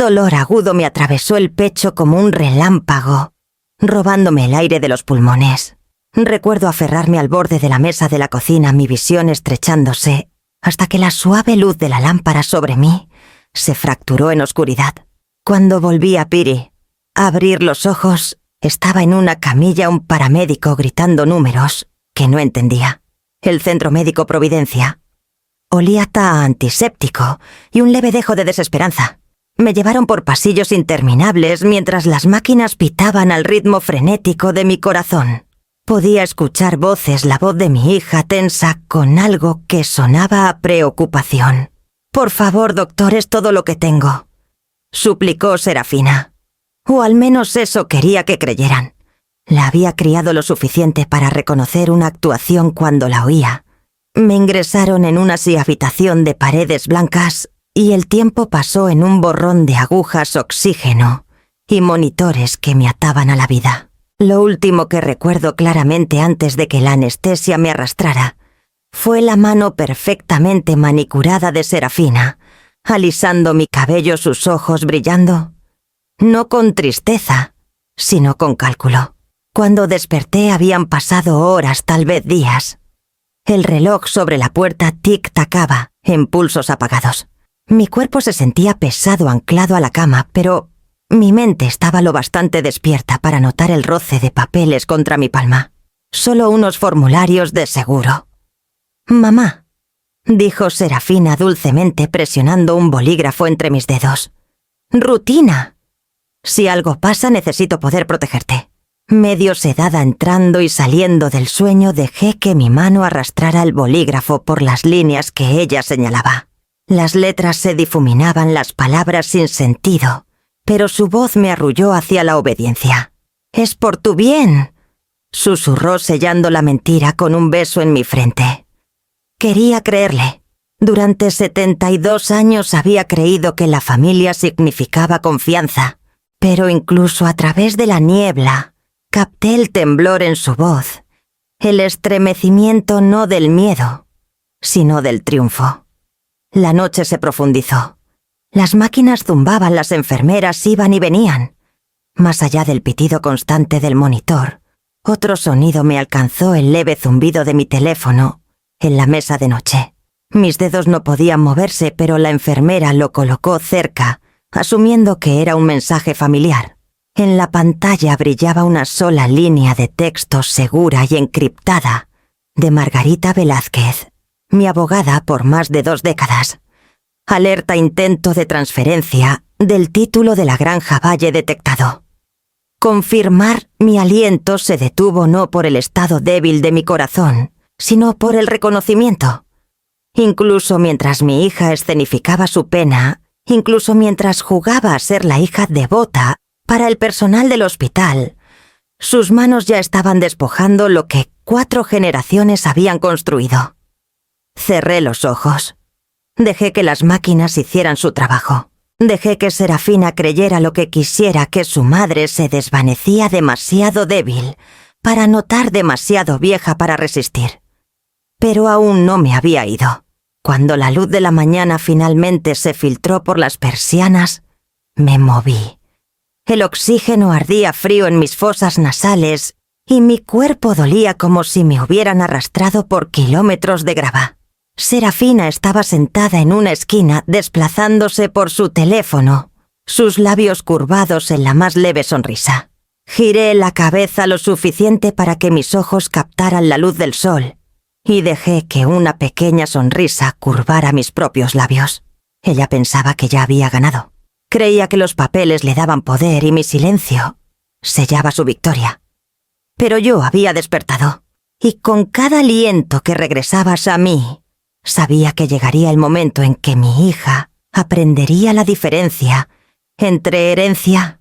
dolor agudo me atravesó el pecho como un relámpago, robándome el aire de los pulmones. Recuerdo aferrarme al borde de la mesa de la cocina, mi visión estrechándose, hasta que la suave luz de la lámpara sobre mí se fracturó en oscuridad. Cuando volví a Piri, a abrir los ojos, estaba en una camilla un paramédico gritando números que no entendía. El Centro Médico Providencia. Olía a antiséptico y un leve dejo de desesperanza. Me llevaron por pasillos interminables mientras las máquinas pitaban al ritmo frenético de mi corazón. Podía escuchar voces, la voz de mi hija tensa con algo que sonaba a preocupación. «Por favor, doctor, es todo lo que tengo», suplicó Serafina. O al menos eso quería que creyeran. La había criado lo suficiente para reconocer una actuación cuando la oía. Me ingresaron en una habitación de paredes blancas y el tiempo pasó en un borrón de agujas, oxígeno y monitores que me ataban a la vida. Lo último que recuerdo claramente antes de que la anestesia me arrastrara fue la mano perfectamente manicurada de Serafina, alisando mi cabello, sus ojos brillando, no con tristeza, sino con cálculo. Cuando desperté habían pasado horas, tal vez días. El reloj sobre la puerta tic-tacaba en pulsos apagados. Mi cuerpo se sentía pesado anclado a la cama, pero mi mente estaba lo bastante despierta para notar el roce de papeles contra mi palma. Solo unos formularios de seguro. «Mamá», dijo Serafina dulcemente presionando un bolígrafo entre mis dedos. «Rutina. Si algo pasa necesito poder protegerte». Medio sedada entrando y saliendo del sueño, dejé que mi mano arrastrara el bolígrafo por las líneas que ella señalaba. Las letras se difuminaban, las palabras sin sentido, pero su voz me arrulló hacia la obediencia. «Es por tu bien», susurró sellando la mentira con un beso en mi frente. Quería creerle. Durante 72 años había creído que la familia significaba confianza, pero incluso a través de la niebla capté el temblor en su voz, el estremecimiento no del miedo, sino del triunfo. La noche se profundizó. Las máquinas zumbaban, las enfermeras iban y venían. Más allá del pitido constante del monitor, otro sonido me alcanzó, el leve zumbido de mi teléfono en la mesa de noche. Mis dedos no podían moverse, pero la enfermera lo colocó cerca, asumiendo que era un mensaje familiar. En la pantalla brillaba una sola línea de texto segura y encriptada de Margarita Velázquez, mi abogada por más de 2 décadas. Alerta: intento de transferencia del título de la granja Valle detectado. Confirmar: mi aliento se detuvo no por el estado débil de mi corazón, sino por el reconocimiento. Incluso mientras mi hija escenificaba su pena, incluso mientras jugaba a ser la hija devota para el personal del hospital, sus manos ya estaban despojando lo que 4 generaciones habían construido. Cerré los ojos. Dejé que las máquinas hicieran su trabajo. Dejé que Serafina creyera lo que quisiera, que su madre se desvanecía demasiado débil para notar, demasiado vieja para resistir. Pero aún no me había ido. Cuando la luz de la mañana finalmente se filtró por las persianas, me moví. El oxígeno ardía frío en mis fosas nasales y mi cuerpo dolía como si me hubieran arrastrado por kilómetros de grava. Serafina estaba sentada en una esquina, desplazándose por su teléfono, sus labios curvados en la más leve sonrisa. Giré la cabeza lo suficiente para que mis ojos captaran la luz del sol y dejé que una pequeña sonrisa curvara mis propios labios. Ella pensaba que ya había ganado. Creía que los papeles le daban poder y mi silencio sellaba su victoria. Pero yo había despertado, y con cada aliento que regresabas a mí, sabía que llegaría el momento en que mi hija aprendería la diferencia entre herencia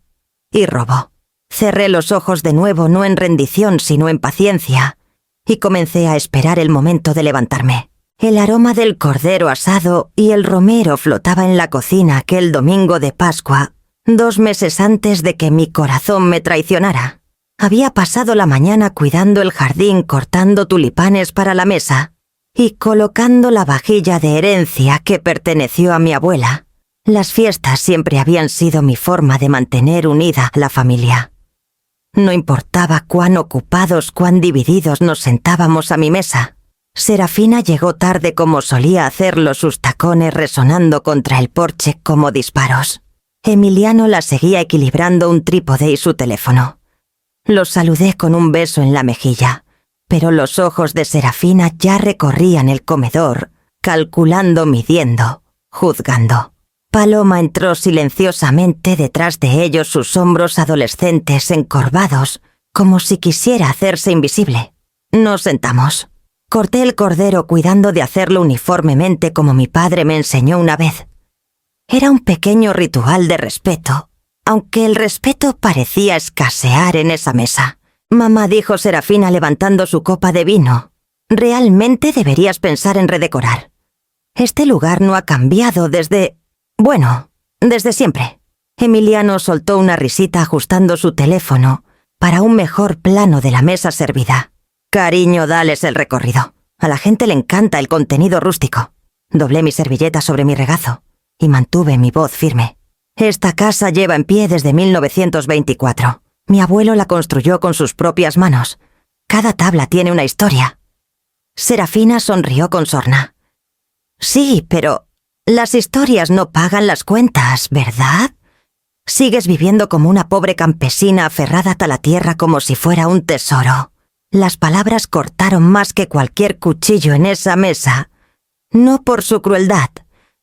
y robo. Cerré los ojos de nuevo, no en rendición, sino en paciencia, y comencé a esperar el momento de levantarme. El aroma del cordero asado y el romero flotaba en la cocina aquel domingo de Pascua, 2 meses antes de que mi corazón me traicionara. Había pasado la mañana cuidando el jardín, cortando tulipanes para la mesa y colocando la vajilla de herencia que perteneció a mi abuela, Las fiestas siempre habían sido mi forma de mantener unida a la familia. No importaba cuán ocupados, cuán divididos nos sentábamos a mi mesa. Serafina llegó tarde como solía hacerlo, sus tacones resonando contra el porche como disparos. Emiliano la seguía equilibrando un trípode y su teléfono. Lo saludé con un beso en la mejilla, pero los ojos de Serafina ya recorrían el comedor, calculando, midiendo, juzgando. Paloma entró silenciosamente, detrás de ellos sus hombros adolescentes encorvados, como si quisiera hacerse invisible. Nos sentamos. Corté el cordero cuidando de hacerlo uniformemente como mi padre me enseñó una vez. Era un pequeño ritual de respeto, aunque el respeto parecía escasear en esa mesa. Mamá, dijo Serafina levantando su copa de vino, realmente deberías pensar en redecorar. Este lugar no ha cambiado desde siempre. Emiliano soltó una risita ajustando su teléfono para un mejor plano de la mesa servida. Cariño, dales el recorrido. A la gente le encanta el contenido rústico. Doblé mi servilleta sobre mi regazo y mantuve mi voz firme. Esta casa lleva en pie desde 1924. Mi abuelo la construyó con sus propias manos. Cada tabla tiene una historia. Serafina sonrió con sorna. Sí, pero las historias no pagan las cuentas, ¿verdad? Sigues viviendo como una pobre campesina aferrada a la tierra como si fuera un tesoro. Las palabras cortaron más que cualquier cuchillo en esa mesa, no por su crueldad,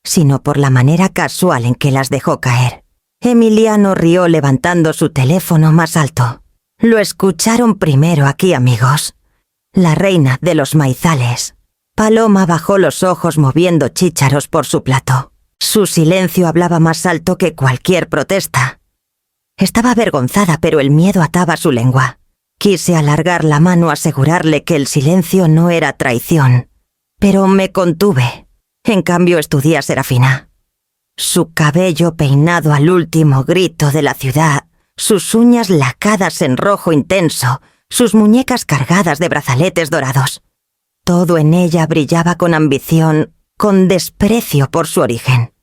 sino por la manera casual en que las dejó caer. Emiliano rió levantando su teléfono más alto. Lo escucharon primero aquí, amigos. La reina de los maizales. Paloma bajó los ojos moviendo chícharos por su plato. Su silencio hablaba más alto que cualquier protesta. Estaba avergonzada, pero el miedo ataba su lengua. Quise alargar la mano a asegurarle que el silencio no era traición, pero me contuve. En cambio estudié a Serafina. Su cabello peinado al último grito de la ciudad, sus uñas lacadas en rojo intenso, sus muñecas cargadas de brazaletes dorados. Todo en ella brillaba con ambición, con desprecio por su origen.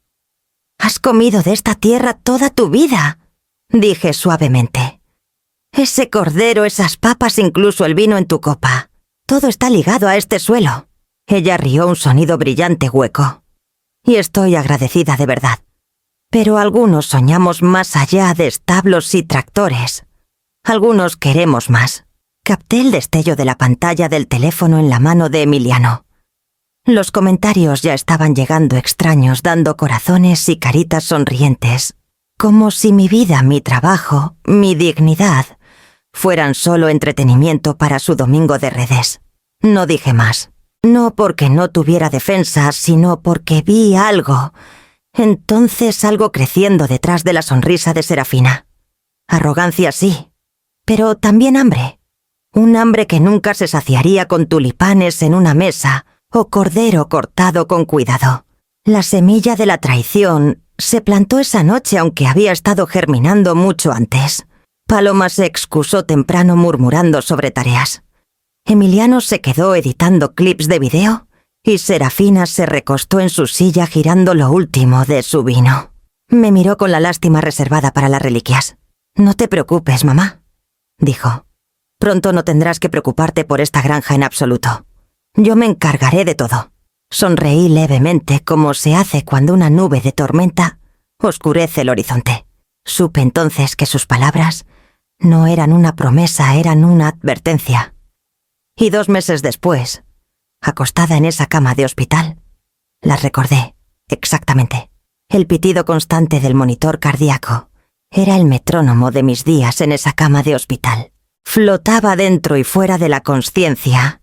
«Has comido de esta tierra toda tu vida», dije suavemente. «Ese cordero, esas papas, incluso el vino en tu copa. Todo está ligado a este suelo». Ella rió un sonido brillante hueco. «Y estoy agradecida de verdad. Pero algunos soñamos más allá de establos y tractores. Algunos queremos más». Capté el destello de la pantalla del teléfono en la mano de Emiliano. Los comentarios ya estaban llegando extraños, dando corazones y caritas sonrientes, como si mi vida, mi trabajo, mi dignidad fueran solo entretenimiento para su domingo de redes. No dije más. No porque no tuviera defensa, sino porque vi algo. Entonces algo creciendo detrás de la sonrisa de Serafina. Arrogancia sí, pero también hambre. Un hambre que nunca se saciaría con tulipanes en una mesa o cordero cortado con cuidado. La semilla de la traición se plantó esa noche, aunque había estado germinando mucho antes. Paloma se excusó temprano murmurando sobre tareas. Emiliano se quedó editando clips de video y Serafina se recostó en su silla girando lo último de su vino. Me miró con la lástima reservada para las reliquias. «No te preocupes, mamá», dijo. «Pronto no tendrás que preocuparte por esta granja en absoluto. Yo me encargaré de todo». Sonreí levemente, como se hace cuando una nube de tormenta oscurece el horizonte. Supe entonces que sus palabras no eran una promesa, eran una advertencia. Y 2 meses después, acostada en esa cama de hospital, las recordé exactamente. El pitido constante del monitor cardíaco era el metrónomo de mis días en esa cama de hospital. Flotaba dentro y fuera de la consciencia,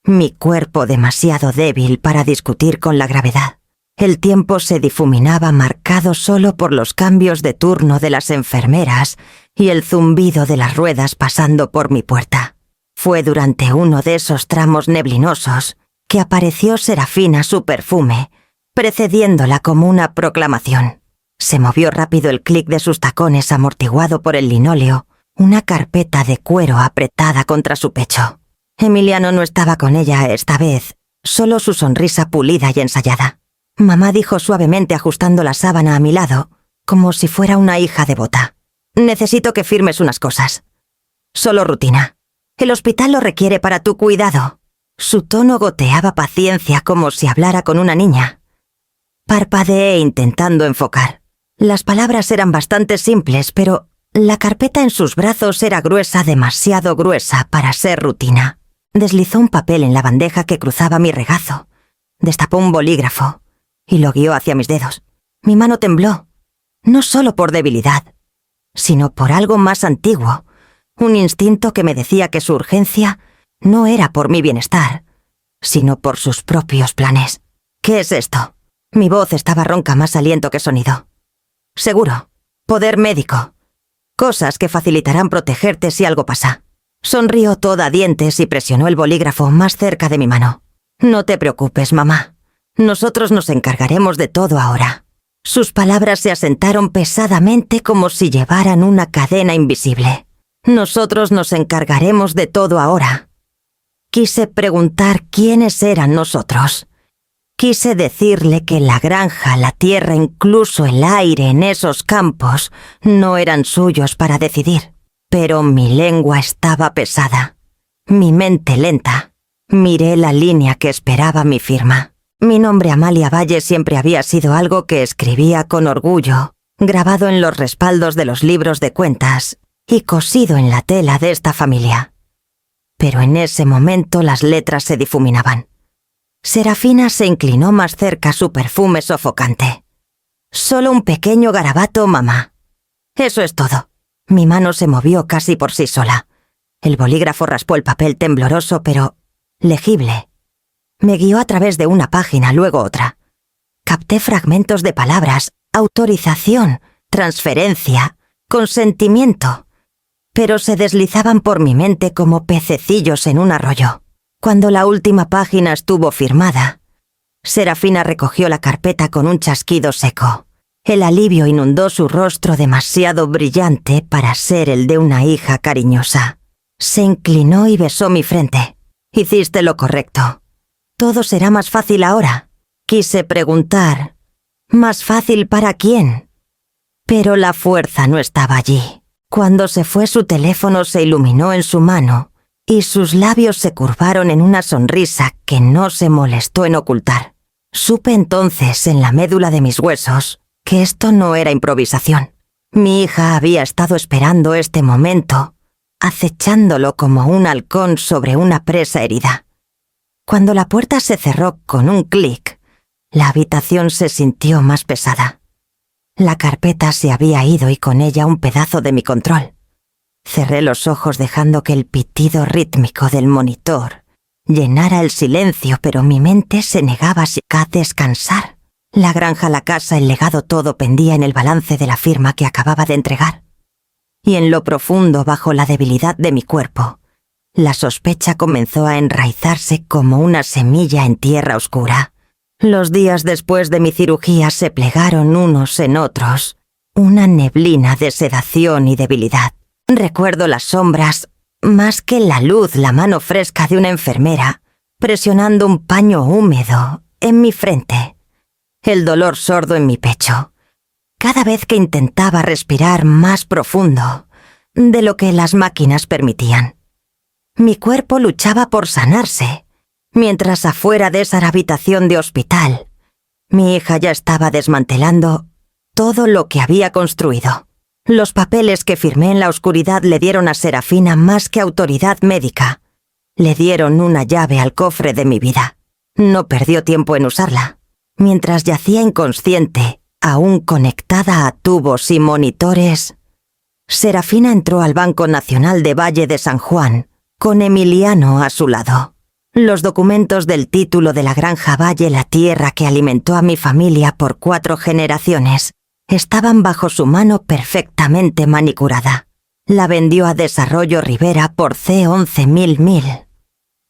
mi cuerpo demasiado débil para discutir con la gravedad. El tiempo se difuminaba marcado solo por los cambios de turno de las enfermeras y el zumbido de las ruedas pasando por mi puerta. Fue durante uno de esos tramos neblinosos que apareció Serafina, su perfume, precediéndola como una proclamación. Se movió rápido el clic de sus tacones amortiguado por el linóleo, una carpeta de cuero apretada contra su pecho. Emiliano no estaba con ella esta vez, solo su sonrisa pulida y ensayada. Mamá dijo suavemente ajustando la sábana a mi lado, como si fuera una hija devota. Necesito que firmes unas cosas. Solo rutina. El hospital lo requiere para tu cuidado. Su tono goteaba paciencia como si hablara con una niña. Parpadeé intentando enfocar. Las palabras eran bastante simples, pero la carpeta en sus brazos era gruesa, demasiado gruesa para ser rutina. Deslizó un papel en la bandeja que cruzaba mi regazo. Destapó un bolígrafo y lo guió hacia mis dedos. Mi mano tembló, no solo por debilidad, sino por algo más antiguo, un instinto que me decía que su urgencia no era por mi bienestar, sino por sus propios planes. ¿Qué es esto? Mi voz estaba ronca, más aliento que sonido. Seguro, poder médico. Cosas que facilitarán protegerte si algo pasa. Sonrió toda dientes y presionó el bolígrafo más cerca de mi mano. No te preocupes, mamá. Nosotros nos encargaremos de todo ahora. Sus palabras se asentaron pesadamente como si llevaran una cadena invisible. Nosotros nos encargaremos de todo ahora. Quise preguntar quiénes eran nosotros. Quise decirle que la granja, la tierra, incluso el aire en esos campos no eran suyos para decidir. Pero mi lengua estaba pesada, mi mente lenta. Miré la línea que esperaba mi firma. Mi nombre Amalia Valle siempre había sido algo que escribía con orgullo, grabado en los respaldos de los libros de cuentas y cosido en la tela de esta familia. Pero en ese momento las letras se difuminaban. Serafina se inclinó más cerca, su perfume sofocante. Solo un pequeño garabato, mamá. Eso es todo. Mi mano se movió casi por sí sola. El bolígrafo raspó el papel tembloroso, pero legible. Me guió a través de una página, luego otra. Capté fragmentos de palabras, autorización, transferencia, consentimiento, pero se deslizaban por mi mente como pececillos en un arroyo. Cuando la última página estuvo firmada, Serafina recogió la carpeta con un chasquido seco. El alivio inundó su rostro demasiado brillante para ser el de una hija cariñosa. Se inclinó y besó mi frente. Hiciste lo correcto. Todo será más fácil ahora. Quise preguntar, ¿más fácil para quién? Pero la fuerza no estaba allí. Cuando se fue, su teléfono se iluminó en su mano y sus labios se curvaron en una sonrisa que no se molestó en ocultar. Supe entonces, en la médula de mis huesos, que esto no era improvisación. Mi hija había estado esperando este momento, acechándolo como un halcón sobre una presa herida. Cuando la puerta se cerró con un clic, la habitación se sintió más pesada. La carpeta se había ido y con ella un pedazo de mi control. Cerré los ojos dejando que el pitido rítmico del monitor llenara el silencio, pero mi mente se negaba a descansar. La granja, la casa, el legado, todo pendía en el balance de la firma que acababa de entregar. Y en lo profundo, bajo la debilidad de mi cuerpo, la sospecha comenzó a enraizarse como una semilla en tierra oscura. Los días después de mi cirugía se plegaron unos en otros, una neblina de sedación y debilidad. Recuerdo las sombras, más que la luz, la mano fresca de una enfermera, presionando un paño húmedo en mi frente. El dolor sordo en mi pecho, cada vez que intentaba respirar más profundo de lo que las máquinas permitían. Mi cuerpo luchaba por sanarse, mientras afuera de esa habitación de hospital, mi hija ya estaba desmantelando todo lo que había construido. Los papeles que firmé en la oscuridad le dieron a Serafina más que autoridad médica. Le dieron una llave al cofre de mi vida. No perdió tiempo en usarla. Mientras yacía inconsciente, aún conectada a tubos y monitores, Serafina entró al Banco Nacional de Valle de San Juan, con Emiliano a su lado. Los documentos del título de la granja Valle, la tierra que alimentó a mi familia por 4 generaciones, estaban bajo su mano perfectamente manicurada. La vendió a Desarrollo Rivera por C$11.000.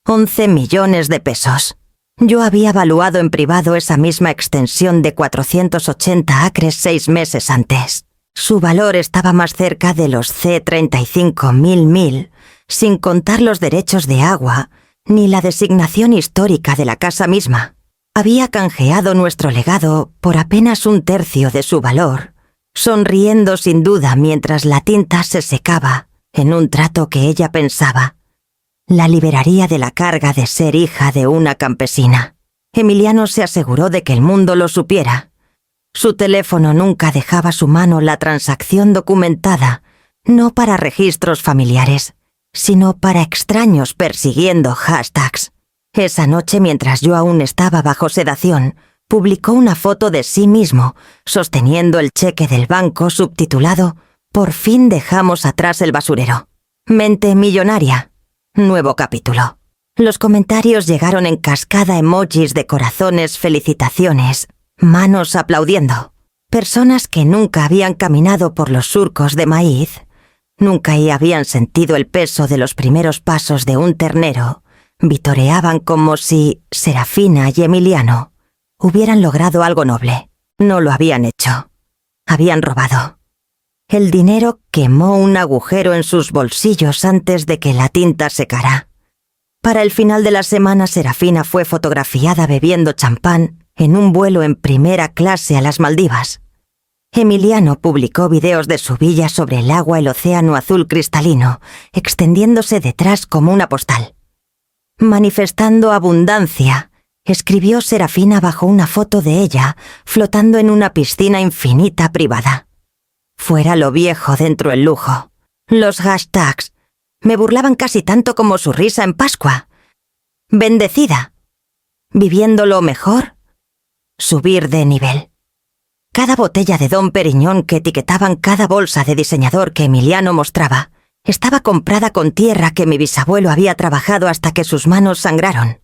11 millones de pesos. Yo había valuado en privado esa misma extensión de 480 acres 6 meses antes. Su valor estaba más cerca de los C$35.000, sin contar los derechos de agua ni la designación histórica de la casa misma. Había canjeado nuestro legado por apenas 1/3 de su valor, sonriendo sin duda mientras la tinta se secaba en un trato que ella pensaba. La liberaría de la carga de ser hija de una campesina. Emiliano se aseguró de que el mundo lo supiera. Su teléfono nunca dejaba a su mano la transacción documentada, no para registros familiares, sino para extraños persiguiendo hashtags. Esa noche, mientras yo aún estaba bajo sedación, publicó una foto de sí mismo, sosteniendo el cheque del banco subtitulado «Por fin dejamos atrás el basurero. Mente millonaria. Nuevo capítulo». Los comentarios llegaron en cascada, emojis de corazones, felicitaciones, manos aplaudiendo. Personas que nunca habían caminado por los surcos de maíz, nunca habían sentido el peso de los primeros pasos de un ternero, vitoreaban como si Serafina y Emiliano hubieran logrado algo noble. No lo habían hecho. Habían robado. El dinero quemó un agujero en sus bolsillos antes de que la tinta secara. Para el final de la semana, Serafina fue fotografiada bebiendo champán en un vuelo en primera clase a las Maldivas. Emiliano publicó videos de su villa sobre el agua, el océano azul cristalino, extendiéndose detrás como una postal. Manifestando abundancia, escribió Serafina bajo una foto de ella flotando en una piscina infinita privada. Fuera lo viejo, dentro el lujo. Los hashtags me burlaban casi tanto como su risa en Pascua. Bendecida. Viviendo lo mejor. Subir de nivel. Cada botella de Dom Perignon que etiquetaban cada bolsa de diseñador que Emiliano mostraba estaba comprada con tierra que mi bisabuelo había trabajado hasta que sus manos sangraron.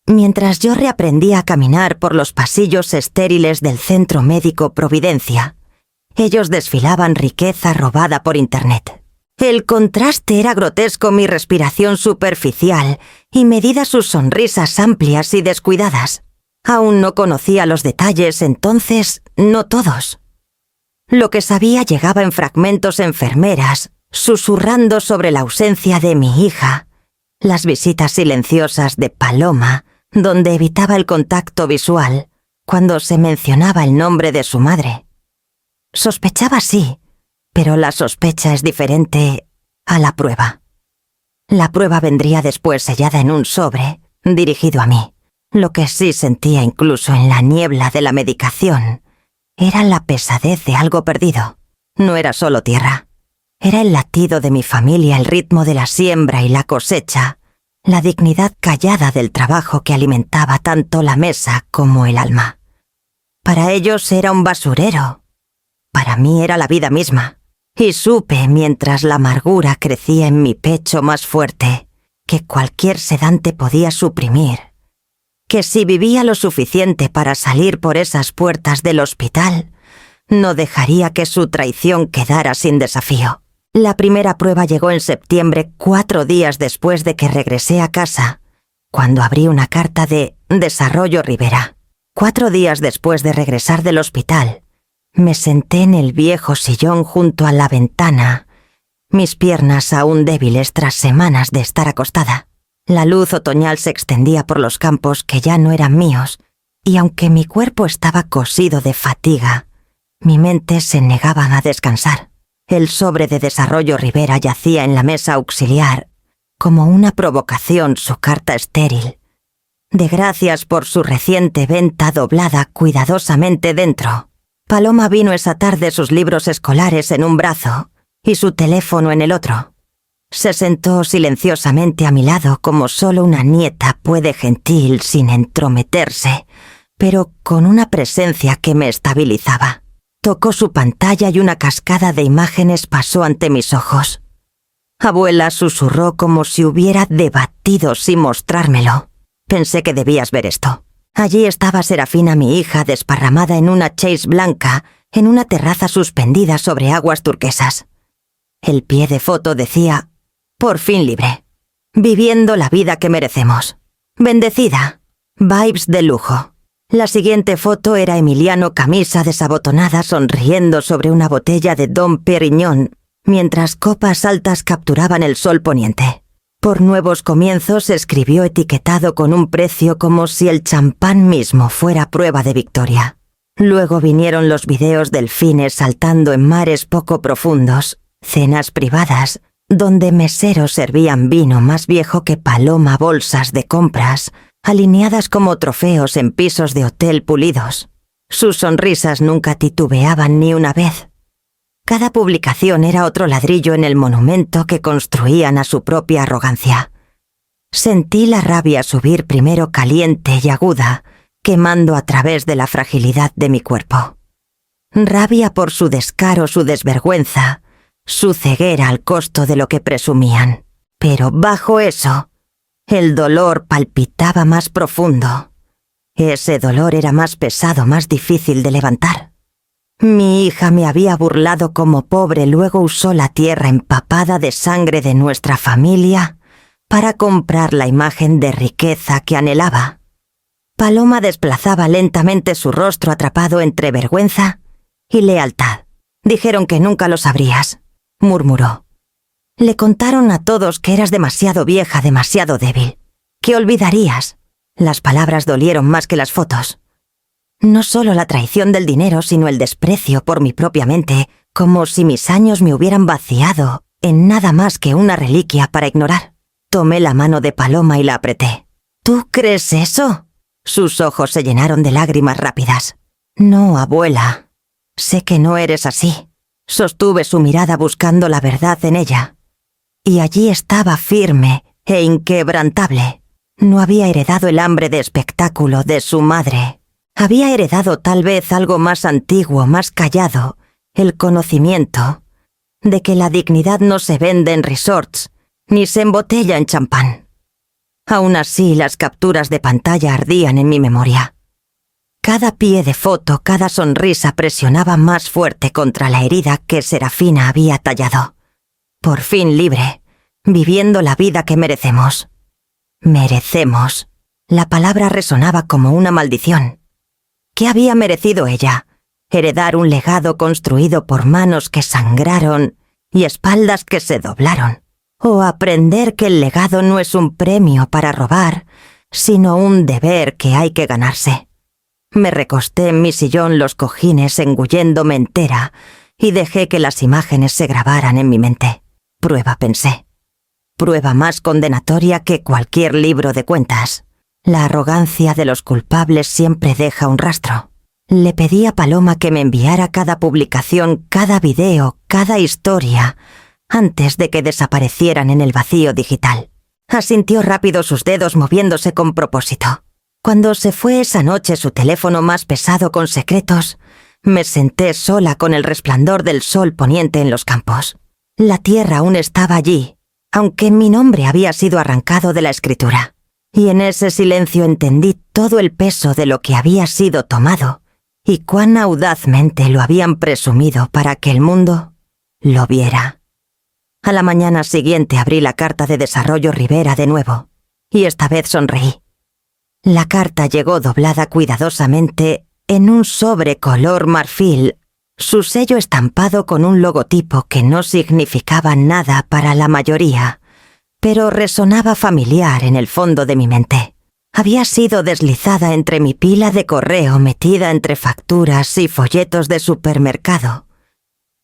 Mientras yo reaprendía a caminar por los pasillos estériles del Centro Médico Providencia, ellos desfilaban riqueza robada por Internet. El contraste era grotesco, mi respiración superficial y medidas sus sonrisas amplias y descuidadas. Aún no conocía los detalles, entonces no todos. Lo que sabía llegaba en fragmentos enfermeras, susurrando sobre la ausencia de mi hija, las visitas silenciosas de Paloma, donde evitaba el contacto visual cuando se mencionaba el nombre de su madre. Sospechaba sí, pero la sospecha es diferente a la prueba. La prueba vendría después sellada en un sobre, dirigido a mí. Lo que sí sentía incluso en la niebla de la medicación era la pesadez de algo perdido. No era solo tierra. Era el latido de mi familia, el ritmo de la siembra y la cosecha, la dignidad callada del trabajo que alimentaba tanto la mesa como el alma. Para ellos era un basurero. Para mí era la vida misma. Y supe, mientras la amargura crecía en mi pecho más fuerte, que cualquier sedante podía suprimir, que si vivía lo suficiente para salir por esas puertas del hospital, no dejaría que su traición quedara sin desafío. La primera prueba llegó en septiembre, 4 días después de que regresé a casa, cuando abrí una carta de Desarrollo Rivera. 4 días después de regresar del hospital, me senté en el viejo sillón junto a la ventana, mis piernas aún débiles tras semanas de estar acostada. La luz otoñal se extendía por los campos que ya no eran míos, y aunque mi cuerpo estaba cosido de fatiga, mi mente se negaba a descansar. El sobre de Desarrollo Rivera yacía en la mesa auxiliar, como una provocación, su carta estéril, de gracias por su reciente venta doblada cuidadosamente dentro. Paloma vino esa tarde, sus libros escolares en un brazo y su teléfono en el otro. Se sentó silenciosamente a mi lado como solo una nieta puede, gentil, sin entrometerse, pero con una presencia que me estabilizaba. Tocó su pantalla y una cascada de imágenes pasó ante mis ojos. Abuela, susurró como si hubiera debatido sin mostrármelo. Pensé que debías ver esto. Allí estaba Serafina, mi hija, desparramada en una chaise blanca, en una terraza suspendida sobre aguas turquesas. El pie de foto decía, por fin libre, viviendo la vida que merecemos, bendecida, vibes de lujo. La siguiente foto era Emiliano, camisa desabotonada, sonriendo sobre una botella de Dom Perignon, mientras copas altas capturaban el sol poniente. Por Nuevos Comienzos escribió etiquetado con un precio como si el champán mismo fuera prueba de victoria. Luego vinieron los videos delfines saltando en mares poco profundos, cenas privadas, donde meseros servían vino más viejo que Paloma bolsas de compras, alineadas como trofeos en pisos de hotel pulidos. Sus sonrisas nunca titubeaban ni una vez. Cada publicación era otro ladrillo en el monumento que construían a su propia arrogancia. Sentí la rabia subir primero caliente y aguda, quemando a través de la fragilidad de mi cuerpo. Rabia por su descaro, su desvergüenza, su ceguera al costo de lo que presumían. Pero bajo eso, el dolor palpitaba más profundo. Ese dolor era más pesado, más difícil de levantar. Mi hija me había burlado como pobre, luego usó la tierra empapada de sangre de nuestra familia para comprar la imagen de riqueza que anhelaba. Paloma desplazaba lentamente su rostro atrapado entre vergüenza y lealtad. Dijeron que nunca lo sabrías, murmuró. Le contaron a todos que eras demasiado vieja, demasiado débil, que olvidarías. Las palabras dolieron más que las fotos. No solo la traición del dinero, sino el desprecio por mi propia mente, como si mis años me hubieran vaciado en nada más que una reliquia para ignorar. Tomé la mano de Paloma y la apreté. ¿Tú crees eso? Sus ojos se llenaron de lágrimas rápidas. No, abuela. Sé que no eres así. Sostuve su mirada buscando la verdad en ella. Y allí estaba firme e inquebrantable. No había heredado el hambre de espectáculo de su madre. Había heredado tal vez algo más antiguo, más callado, el conocimiento de que la dignidad no se vende en resorts, ni se embotella en champán. Aún así, las capturas de pantalla ardían en mi memoria. Cada pie de foto, cada sonrisa presionaba más fuerte contra la herida que Serafina había tallado. Por fin libre, viviendo la vida que merecemos. Merecemos. La palabra resonaba como una maldición. ¿Qué había merecido ella? Heredar un legado construido por manos que sangraron y espaldas que se doblaron. O aprender que el legado no es un premio para robar, sino un deber que hay que ganarse. Me recosté en mi sillón, los cojines engulléndome entera, y dejé que las imágenes se grabaran en mi mente. Prueba, pensé. Prueba más condenatoria que cualquier libro de cuentas. La arrogancia de los culpables siempre deja un rastro. Le pedí a Paloma que me enviara cada publicación, cada video, cada historia, antes de que desaparecieran en el vacío digital. Asintió rápido, sus dedos moviéndose con propósito. Cuando se fue esa noche su teléfono más pesado con secretos, me senté sola con el resplandor del sol poniente en los campos. La tierra aún estaba allí, aunque mi nombre había sido arrancado de la escritura. Y en ese silencio entendí todo el peso de lo que había sido tomado y cuán audazmente lo habían presumido para que el mundo lo viera. A la mañana siguiente abrí la carta de Desarrollo Rivera de nuevo, y esta vez sonreí. La carta llegó doblada cuidadosamente en un sobre color marfil, su sello estampado con un logotipo que no significaba nada para la mayoría, pero resonaba familiar en el fondo de mi mente. Había sido deslizada entre mi pila de correo metida entre facturas y folletos de supermercado,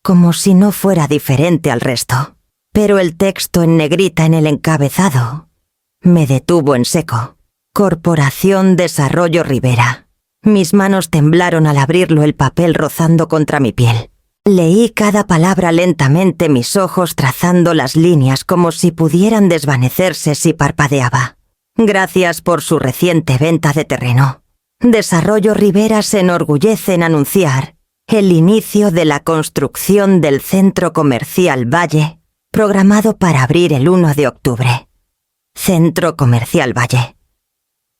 como si no fuera diferente al resto. Pero el texto en negrita en el encabezado me detuvo en seco. Corporación Desarrollo Rivera. Mis manos temblaron al abrirlo, el papel rozando contra mi piel. Leí cada palabra lentamente, mis ojos trazando las líneas como si pudieran desvanecerse si parpadeaba. Gracias por su reciente venta de terreno. Desarrollo Rivera se enorgullece en anunciar el inicio de la construcción del Centro Comercial Valle, programado para abrir el 1 de octubre. Centro Comercial Valle.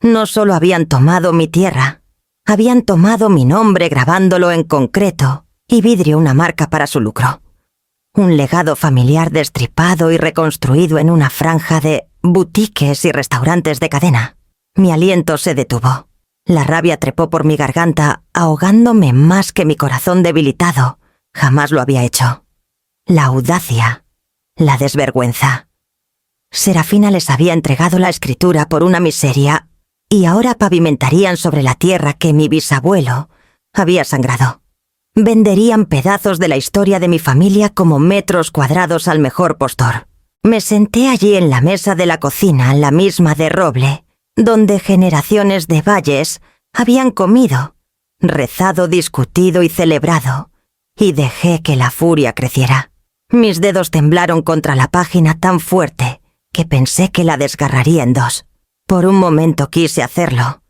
No solo habían tomado mi tierra, habían tomado mi nombre grabándolo en concreto y vidrio, una marca para su lucro. Un legado familiar destripado y reconstruido en una franja de boutiques y restaurantes de cadena. Mi aliento se detuvo. La rabia trepó por mi garganta, ahogándome más que mi corazón debilitado. Jamás lo había hecho. La audacia, la desvergüenza. Serafina les había entregado la escritura por una miseria y ahora pavimentarían sobre la tierra que mi bisabuelo había sangrado. Venderían pedazos de la historia de mi familia como metros cuadrados al mejor postor. Me senté allí en la mesa de la cocina, la misma de roble, donde generaciones de valles habían comido, rezado, discutido y celebrado, y dejé que la furia creciera. Mis dedos temblaron contra la página tan fuerte que pensé que la desgarraría en dos. Por un momento quise hacerlo,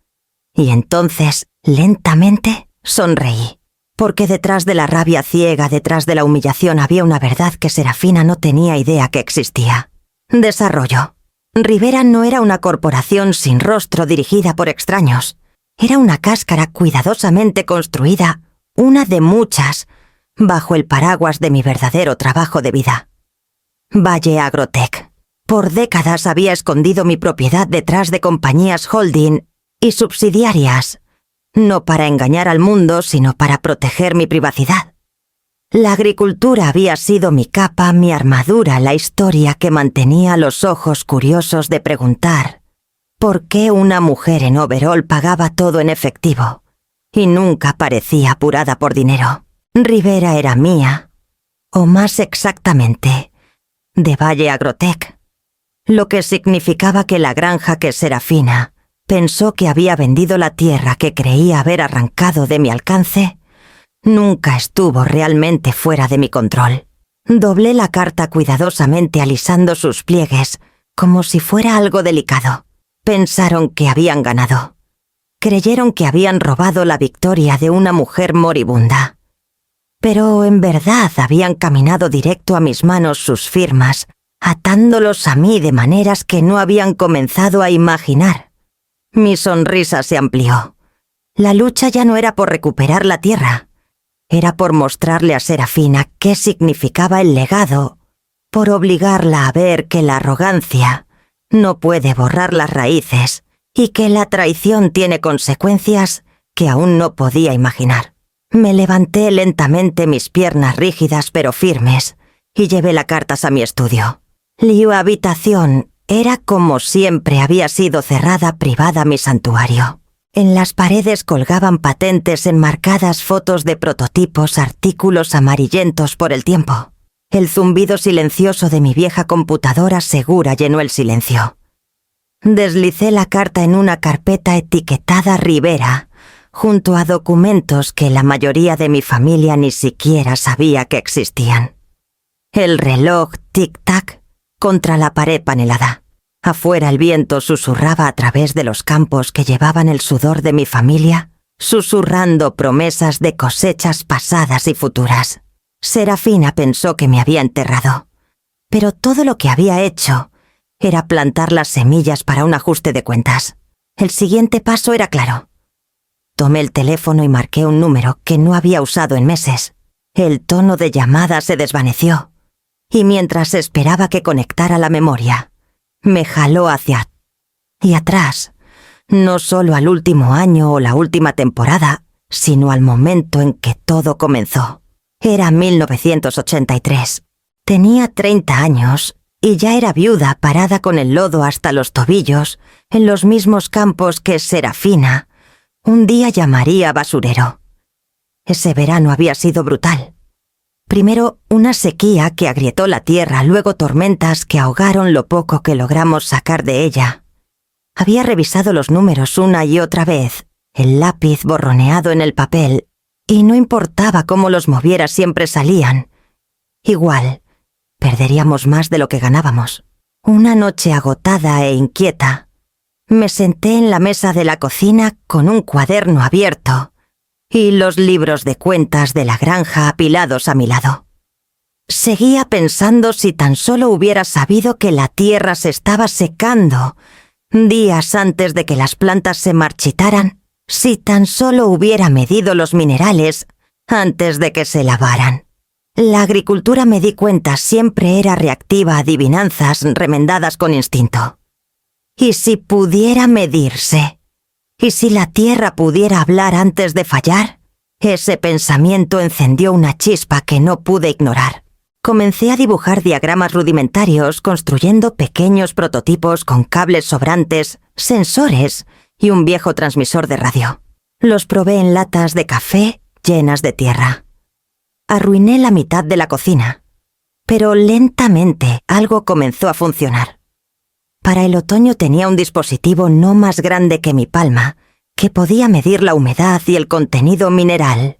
y entonces, lentamente, sonreí, porque detrás de la rabia ciega, detrás de la humillación, había una verdad que Serafina no tenía idea que existía. Desarrollo. Rivera no era una corporación sin rostro dirigida por extraños. Era una cáscara cuidadosamente construida, una de muchas, bajo el paraguas de mi verdadero trabajo de vida. Valle Agrotech. Por décadas había escondido mi propiedad detrás de compañías holding y subsidiarias, no para engañar al mundo, sino para proteger mi privacidad. La agricultura había sido mi capa, mi armadura, la historia que mantenía los ojos curiosos de preguntar por qué una mujer en overol pagaba todo en efectivo y nunca parecía apurada por dinero. Rivera era mía, o más exactamente, de Valle Agrotech, lo que significaba que la granja que Serafina pensó que había vendido la tierra que creía haber arrancado de mi alcance, nunca estuvo realmente fuera de mi control. Doblé la carta cuidadosamente alisando sus pliegues, como si fuera algo delicado. Pensaron que habían ganado. Creyeron que habían robado la victoria de una mujer moribunda. Pero en verdad habían caminado directo a mis manos sus firmas, atándolos a mí de maneras que no habían comenzado a imaginar. Mi sonrisa se amplió. La lucha ya no era por recuperar la tierra. Era por mostrarle a Serafina qué significaba el legado, por obligarla a ver que la arrogancia no puede borrar las raíces y que la traición tiene consecuencias que aún no podía imaginar. Me levanté lentamente, mis piernas rígidas pero firmes, y llevé las cartas a mi estudio. Mi habitación era como siempre había sido cerrada, privada, mi santuario. En las paredes colgaban patentes enmarcadas, fotos de prototipos, artículos amarillentos por el tiempo. El zumbido silencioso de mi vieja computadora segura llenó el silencio. Deslicé la carta en una carpeta etiquetada Rivera, junto a documentos que la mayoría de mi familia ni siquiera sabía que existían. El reloj tic-tac contra la pared panelada. Afuera el viento susurraba a través de los campos que llevaban el sudor de mi familia, susurrando promesas de cosechas pasadas y futuras. Serafina pensó que me había enterrado, pero todo lo que había hecho era plantar las semillas para un ajuste de cuentas. El siguiente paso era claro. Tomé el teléfono y marqué un número que no había usado en meses. El tono de llamada se desvaneció, y mientras esperaba que conectara la memoria, me jaló hacia y atrás, no solo al último año o la última temporada, sino al momento en que todo comenzó. Era 1983. Tenía 30 años y ya era viuda, parada con el lodo hasta los tobillos, en los mismos campos que Serafina un día llamaría basurero. Ese verano había sido brutal. Primero una sequía que agrietó la tierra, luego tormentas que ahogaron lo poco que logramos sacar de ella. Había revisado los números una y otra vez, el lápiz borroneado en el papel, y no importaba cómo los moviera, siempre salían. Igual, perderíamos más de lo que ganábamos. Una noche agotada e inquieta, me senté en la mesa de la cocina con un cuaderno abierto y los libros de cuentas de la granja apilados a mi lado. Seguía pensando si tan solo hubiera sabido que la tierra se estaba secando días antes de que las plantas se marchitaran, si tan solo hubiera medido los minerales antes de que se lavaran. La agricultura, me di cuenta, siempre era reactiva a adivinanzas remendadas con instinto. ¿Y si pudiera medirse? ¿Y si la tierra pudiera hablar antes de fallar? Ese pensamiento encendió una chispa que no pude ignorar. Comencé a dibujar diagramas rudimentarios construyendo pequeños prototipos con cables sobrantes, sensores y un viejo transmisor de radio. Los probé en latas de café llenas de tierra. Arruiné la mitad de la cocina, pero lentamente algo comenzó a funcionar. Para el otoño tenía un dispositivo no más grande que mi palma, que podía medir la humedad y el contenido mineral,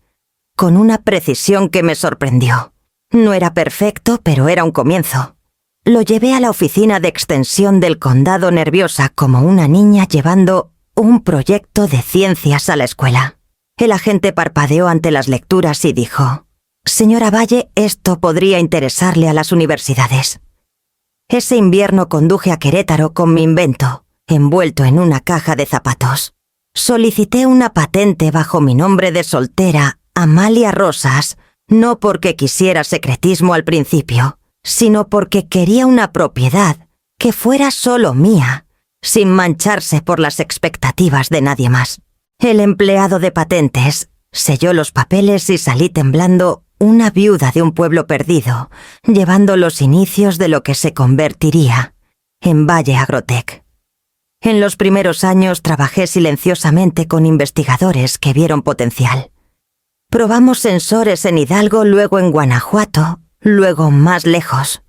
con una precisión que me sorprendió. No era perfecto, pero era un comienzo. Lo llevé a la oficina de extensión del condado nerviosa como una niña llevando un proyecto de ciencias a la escuela. El agente parpadeó ante las lecturas y dijo: «Señora Valle, esto podría interesarle a las universidades». Ese invierno conduje a Querétaro con mi invento, envuelto en una caja de zapatos. Solicité una patente bajo mi nombre de soltera, Amalia Rosas, no porque quisiera secretismo al principio, sino porque quería una propiedad que fuera solo mía, sin mancharse por las expectativas de nadie más. El empleado de patentes selló los papeles y salí temblando, una viuda de un pueblo perdido, llevando los inicios de lo que se convertiría en Valle Agrotech. En los primeros años trabajé silenciosamente con investigadores que vieron potencial. Probamos sensores en Hidalgo, luego en Guanajuato, luego más lejos.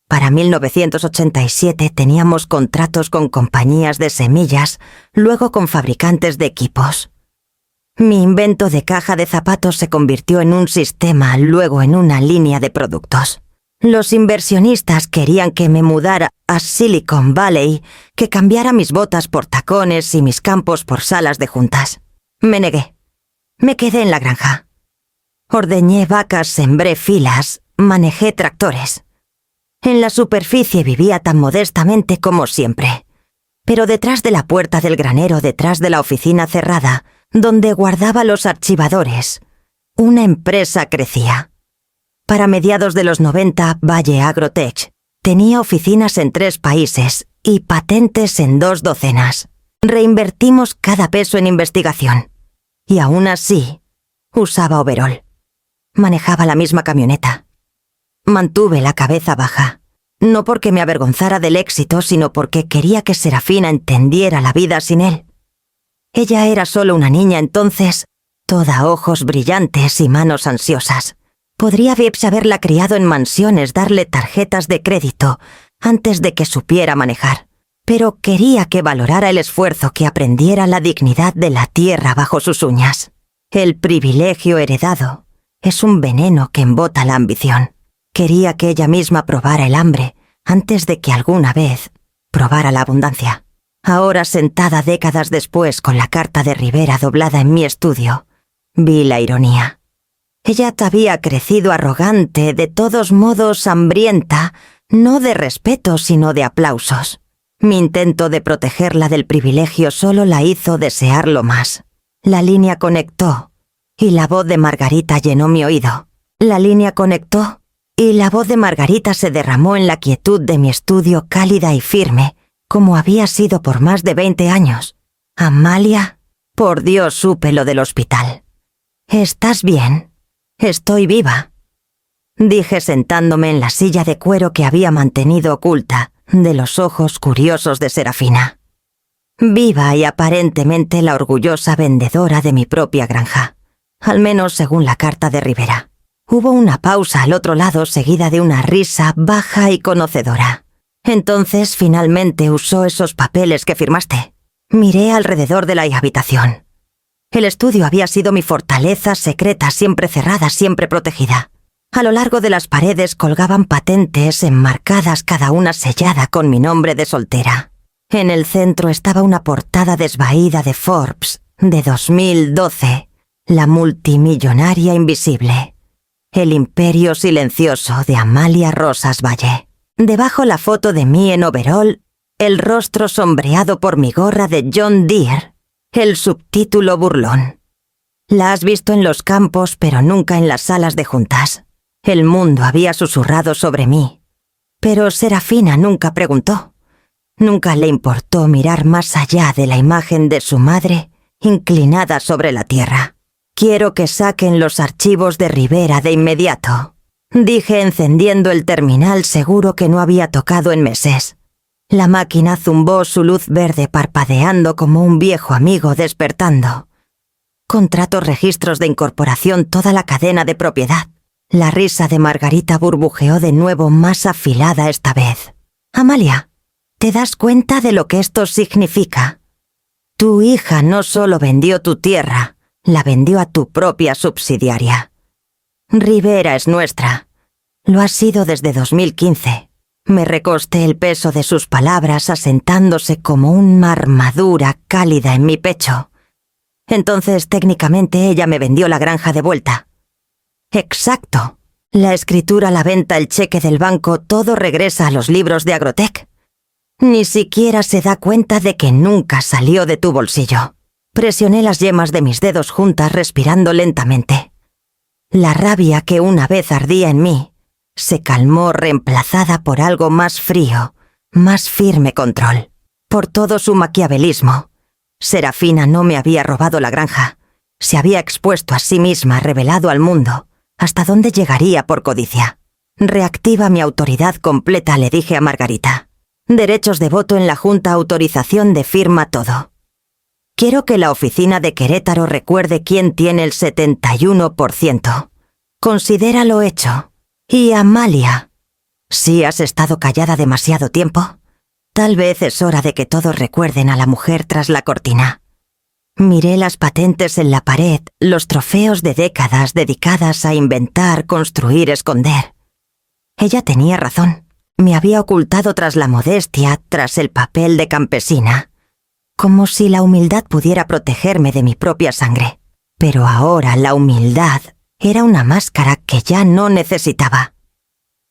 Para 1987 teníamos contratos con compañías de semillas, luego con fabricantes de equipos. Mi invento de caja de zapatos se convirtió en un sistema, luego en una línea de productos. Los inversionistas querían que me mudara a Silicon Valley, que cambiara mis botas por tacones y mis campos por salas de juntas. Me negué. Me quedé en la granja. Ordeñé vacas, sembré filas, manejé tractores. En la superficie vivía tan modestamente como siempre. Pero detrás de la puerta del granero, detrás de la oficina cerrada, donde guardaba los archivadores, una empresa crecía. Para mediados de los 90, Valle Agrotech tenía oficinas en 3 países y patentes en 2 docenas. Reinvertimos cada peso en investigación. Y aún así, usaba overol. Manejaba la misma camioneta. Mantuve la cabeza baja, no porque me avergonzara del éxito, sino porque quería que Serafina entendiera la vida sin él. Ella era solo una niña entonces, toda ojos brillantes y manos ansiosas. Podría Vips haberla criado en mansiones, darle tarjetas de crédito, antes de que supiera manejar. Pero quería que valorara el esfuerzo, que aprendiera la dignidad de la tierra bajo sus uñas. El privilegio heredado es un veneno que embota la ambición. Quería que ella misma probara el hambre, antes de que alguna vez probara la abundancia. Ahora, sentada décadas después con la carta de Rivera doblada en mi estudio, vi la ironía. Ella había crecido arrogante, de todos modos hambrienta, no de respeto sino de aplausos. Mi intento de protegerla del privilegio solo la hizo desearlo más. La línea conectó, y la voz de Margarita llenó mi oído. La línea conectó, y la voz de Margarita se derramó en la quietud de mi estudio, cálida y firme, como había sido por más de 20 años. «Amalia, por Dios, supe lo del hospital. ¿Estás bien? Estoy viva», dije sentándome en la silla de cuero que había mantenido oculta de los ojos curiosos de Serafina. Viva y aparentemente la orgullosa vendedora de mi propia granja, al menos según la carta de Rivera. Hubo una pausa al otro lado seguida de una risa baja y conocedora. «Entonces finalmente usó esos papeles que firmaste». Miré alrededor de la habitación. El estudio había sido mi fortaleza secreta, siempre cerrada, siempre protegida. A lo largo de las paredes colgaban patentes enmarcadas, cada una sellada con mi nombre de soltera. En el centro estaba una portada desvaída de Forbes de 2012, la multimillonaria invisible. El imperio silencioso de Amalia Rosas Valle. Debajo la foto de mí en overol, el rostro sombreado por mi gorra de John Deere, el subtítulo burlón. «La has visto en los campos, pero nunca en las salas de juntas». El mundo había susurrado sobre mí. Pero Serafina nunca preguntó. Nunca le importó mirar más allá de la imagen de su madre, inclinada sobre la tierra. «Quiero que saquen los archivos de Rivera de inmediato». dije encendiendo el terminal seguro que no había tocado en meses. La máquina zumbó su luz verde parpadeando como un viejo amigo despertando. Contratos, registros de incorporación, toda la cadena de propiedad. La risa de Margarita burbujeó de nuevo, más afilada esta vez. Amalia, ¿te das cuenta de lo que esto significa? Tu hija no solo vendió tu tierra, la vendió a tu propia subsidiaria. Rivera es nuestra. Lo ha sido desde 2015. Me recosté el peso de sus palabras asentándose como una armadura cálida en mi pecho. Entonces, técnicamente, ella me vendió la granja de vuelta. Exacto. La escritura, la venta, el cheque del banco, todo regresa a los libros de Agrotech. Ni siquiera se da cuenta de que nunca salió de tu bolsillo. Presioné las yemas de mis dedos juntas, respirando lentamente. La rabia que una vez ardía en mí se calmó, reemplazada por algo más frío, más firme control. Por todo su maquiavelismo, Serafina no me había robado la granja. Se había expuesto a sí misma, revelado al mundo, hasta dónde llegaría por codicia. Reactiva mi autoridad completa, le dije a Margarita. Derechos de voto en la Junta, autorización de firma, todo. Quiero que la oficina de Querétaro recuerde quién tiene el 71%. Considéralo hecho. Y Amalia, ¿sí has estado callada demasiado tiempo? Tal vez es hora de que todos recuerden a la mujer tras la cortina. Miré las patentes en la pared, los trofeos de décadas dedicadas a inventar, construir, esconder. Ella tenía razón. Me había ocultado tras la modestia, tras el papel de campesina, como si la humildad pudiera protegerme de mi propia sangre. Pero ahora la humildad era una máscara que ya no necesitaba.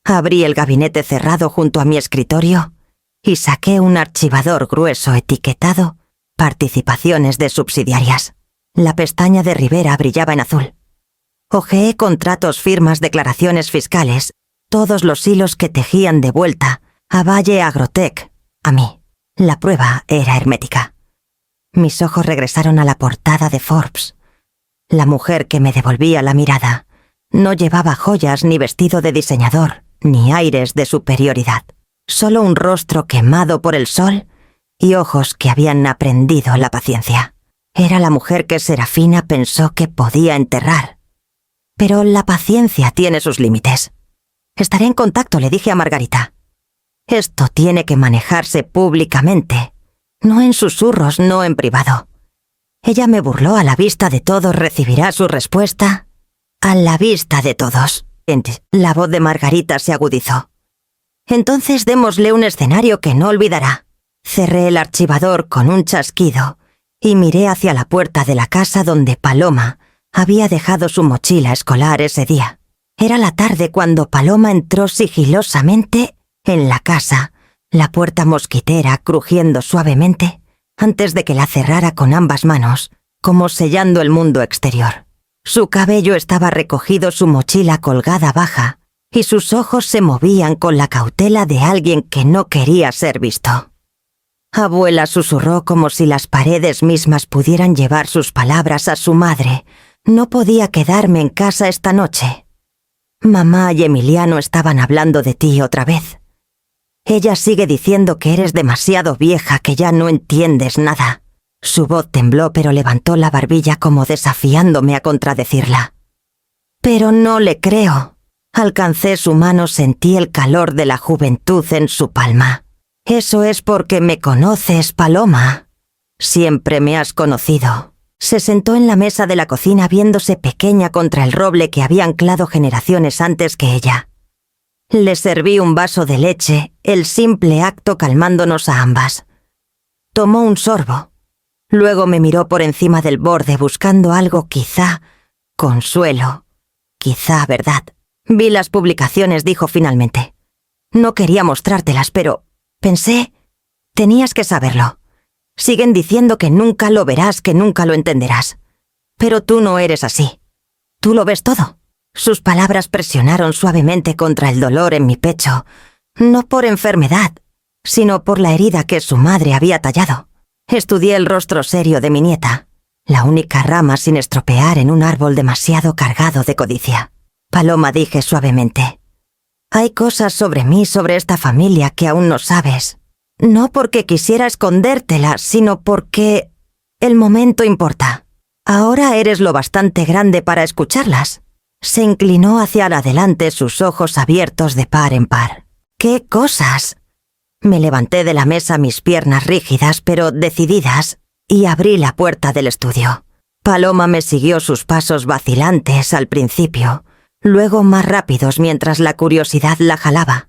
Abrí el gabinete cerrado junto a mi escritorio y saqué un archivador grueso etiquetado Participaciones de subsidiarias. La pestaña de Rivera brillaba en azul. Hojeé contratos, firmas, declaraciones fiscales, todos los hilos que tejían de vuelta a Valle Agrotech, a mí. La prueba era hermética. Mis ojos regresaron a la portada de Forbes. La mujer que me devolvía la mirada no llevaba joyas ni vestido de diseñador, ni aires de superioridad. Solo un rostro quemado por el sol y ojos que habían aprendido la paciencia. Era la mujer que Serafina pensó que podía enterrar. Pero la paciencia tiene sus límites. Estaré en contacto, le dije a Margarita. Esto tiene que manejarse públicamente, no en susurros, no en privado. Ella me burló. A la vista de todos recibirá su respuesta. A la vista de todos. La voz de Margarita se agudizó. Entonces démosle un escenario que no olvidará. Cerré el archivador con un chasquido y miré hacia la puerta de la casa donde Paloma había dejado su mochila escolar ese día. Era la tarde cuando Paloma entró sigilosamente en la casa, la puerta mosquitera crujiendo suavemente antes de que la cerrara con ambas manos, como sellando el mundo exterior. Su cabello estaba recogido, su mochila colgada baja, y sus ojos se movían con la cautela de alguien que no quería ser visto. Abuela, susurró como si las paredes mismas pudieran llevar sus palabras a su madre. No podía quedarme en casa esta noche. Mamá y Emiliano estaban hablando de ti otra vez. Ella sigue diciendo que eres demasiado vieja, que ya no entiendes nada. Su voz tembló, pero levantó la barbilla como desafiándome a contradecirla. Pero no le creo. Alcancé su mano, sentí el calor de la juventud en su palma. Eso es porque me conoces, Paloma. Siempre me has conocido. Se sentó en la mesa de la cocina viéndose pequeña contra el roble que había anclado generaciones antes que ella. Le serví un vaso de leche, el simple acto calmándonos a ambas. Tomó un sorbo. Luego me miró por encima del borde buscando algo, quizá consuelo, quizá verdad. Vi las publicaciones, dijo finalmente. No quería mostrártelas, pero pensé, tenías que saberlo. Siguen diciendo que nunca lo verás, que nunca lo entenderás. Pero tú no eres así. Tú lo ves todo. Sus palabras presionaron suavemente contra el dolor en mi pecho, no por enfermedad, sino por la herida que su madre había tallado. Estudié el rostro serio de mi nieta, la única rama sin estropear en un árbol demasiado cargado de codicia. Paloma, dije suavemente. Hay cosas sobre mí, sobre esta familia, que aún no sabes. No porque quisiera escondértelas, sino porque el momento importa. Ahora eres lo bastante grande para escucharlas. Se inclinó hacia adelante, sus ojos abiertos de par en par. ¿Qué cosas? Me levanté de la mesa, mis piernas rígidas pero decididas, y abrí la puerta del estudio. Paloma me siguió sus pasos vacilantes al principio, luego más rápidos mientras la curiosidad la jalaba.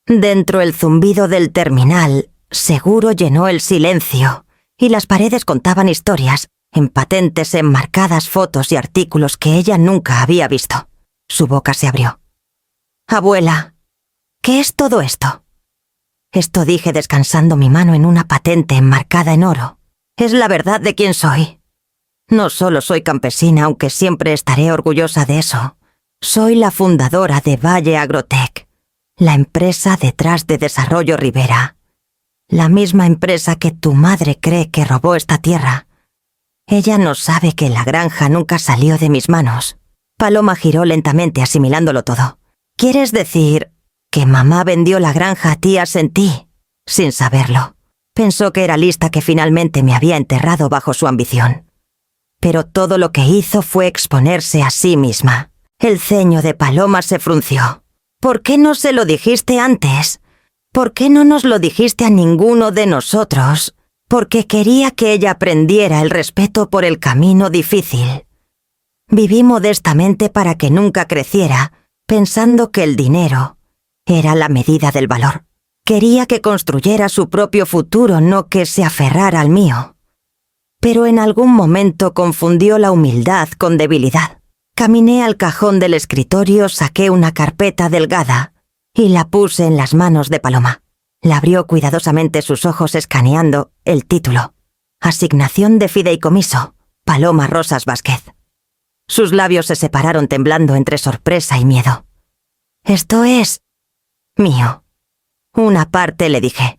Dentro el zumbido del terminal seguro llenó el silencio, y las paredes contaban historias, en patentes enmarcadas fotos y artículos que ella nunca había visto. Su boca se abrió. «Abuela, ¿qué es todo esto?» Esto dije descansando mi mano en una patente enmarcada en oro. Es la verdad de quién soy. No solo soy campesina, aunque siempre estaré orgullosa de eso. Soy la fundadora de Valle Agrotech, la empresa detrás de Desarrollo Rivera. La misma empresa que tu madre cree que robó esta tierra. Ella no sabe que la granja nunca salió de mis manos. Paloma giró lentamente asimilándolo todo. ¿Quieres decir que mamá vendió la granja a tías en ti? Sin saberlo. Pensó que era lista, que finalmente me había enterrado bajo su ambición. Pero todo lo que hizo fue exponerse a sí misma. El ceño de Paloma se frunció. ¿Por qué no se lo dijiste antes? ¿Por qué no nos lo dijiste a ninguno de nosotros? Porque quería que ella aprendiera el respeto por el camino difícil. Viví modestamente para que nunca creciera, pensando que el dinero era la medida del valor. Quería que construyera su propio futuro, no que se aferrara al mío. Pero en algún momento confundió la humildad con debilidad. Caminé al cajón del escritorio, saqué una carpeta delgada y la puse en las manos de Paloma. La abrió cuidadosamente, sus ojos escaneando el título. Asignación de fideicomiso, Paloma Rosas Vázquez. Sus labios se separaron temblando entre sorpresa y miedo. «Esto es mío». Una parte, le dije.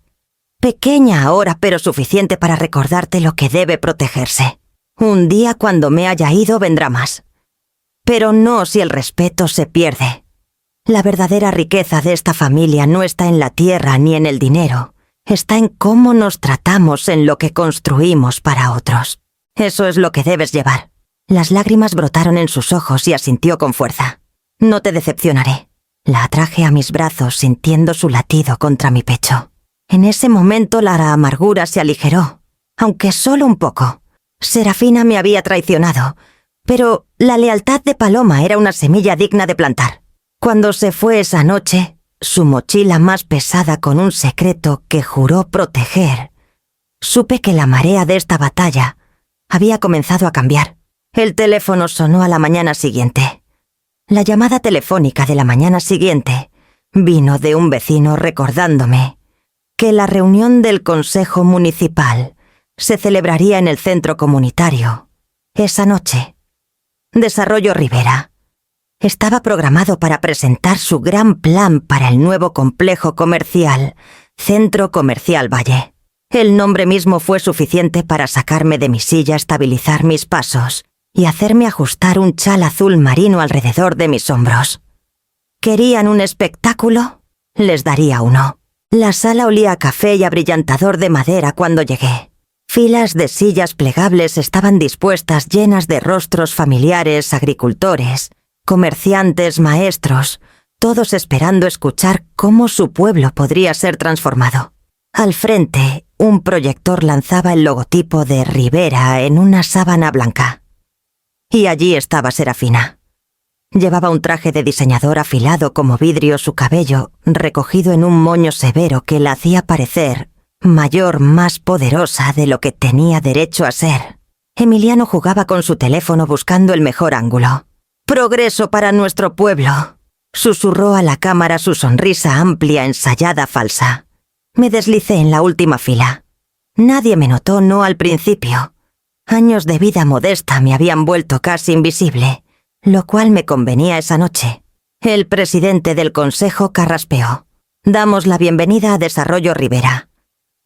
Pequeña ahora, pero suficiente para recordarte lo que debe protegerse. Un día, cuando me haya ido, vendrá más. Pero no si el respeto se pierde. La verdadera riqueza de esta familia no está en la tierra ni en el dinero. Está en cómo nos tratamos, en lo que construimos para otros. Eso es lo que debes llevar. Las lágrimas brotaron en sus ojos y asintió con fuerza. «No te decepcionaré». La atraje a mis brazos, sintiendo su latido contra mi pecho. En ese momento la amargura se aligeró, aunque solo un poco. Serafina me había traicionado, pero la lealtad de Paloma era una semilla digna de plantar. Cuando se fue esa noche, su mochila más pesada con un secreto que juró proteger, supe que la marea de esta batalla había comenzado a cambiar. El teléfono sonó a la mañana siguiente. La llamada telefónica de la mañana siguiente vino de un vecino recordándome que la reunión del Consejo Municipal se celebraría en el centro comunitario esa noche. Desarrollo Rivera estaba programado para presentar su gran plan para el nuevo complejo comercial, Centro Comercial Valle. El nombre mismo fue suficiente para sacarme de mi silla, estabilizar mis pasos y hacerme ajustar un chal azul marino alrededor de mis hombros. ¿Querían un espectáculo? Les daría uno. La sala olía a café y a brillantador de madera cuando llegué. Filas de sillas plegables estaban dispuestas, llenas de rostros familiares, agricultores, comerciantes, maestros, todos esperando escuchar cómo su pueblo podría ser transformado. Al frente, un proyector lanzaba el logotipo de Rivera en una sábana blanca. Y allí estaba Serafina. Llevaba un traje de diseñador afilado como vidrio, su cabello recogido en un moño severo que la hacía parecer mayor, más poderosa de lo que tenía derecho a ser. Emiliano jugaba con su teléfono buscando el mejor ángulo. «Progreso para nuestro pueblo», susurró a la cámara, su sonrisa amplia, ensayada, falsa. Me deslicé en la última fila. Nadie me notó, no al principio. Años de vida modesta me habían vuelto casi invisible, lo cual me convenía esa noche. El presidente del consejo carraspeó. «Damos la bienvenida a Desarrollo Rivera.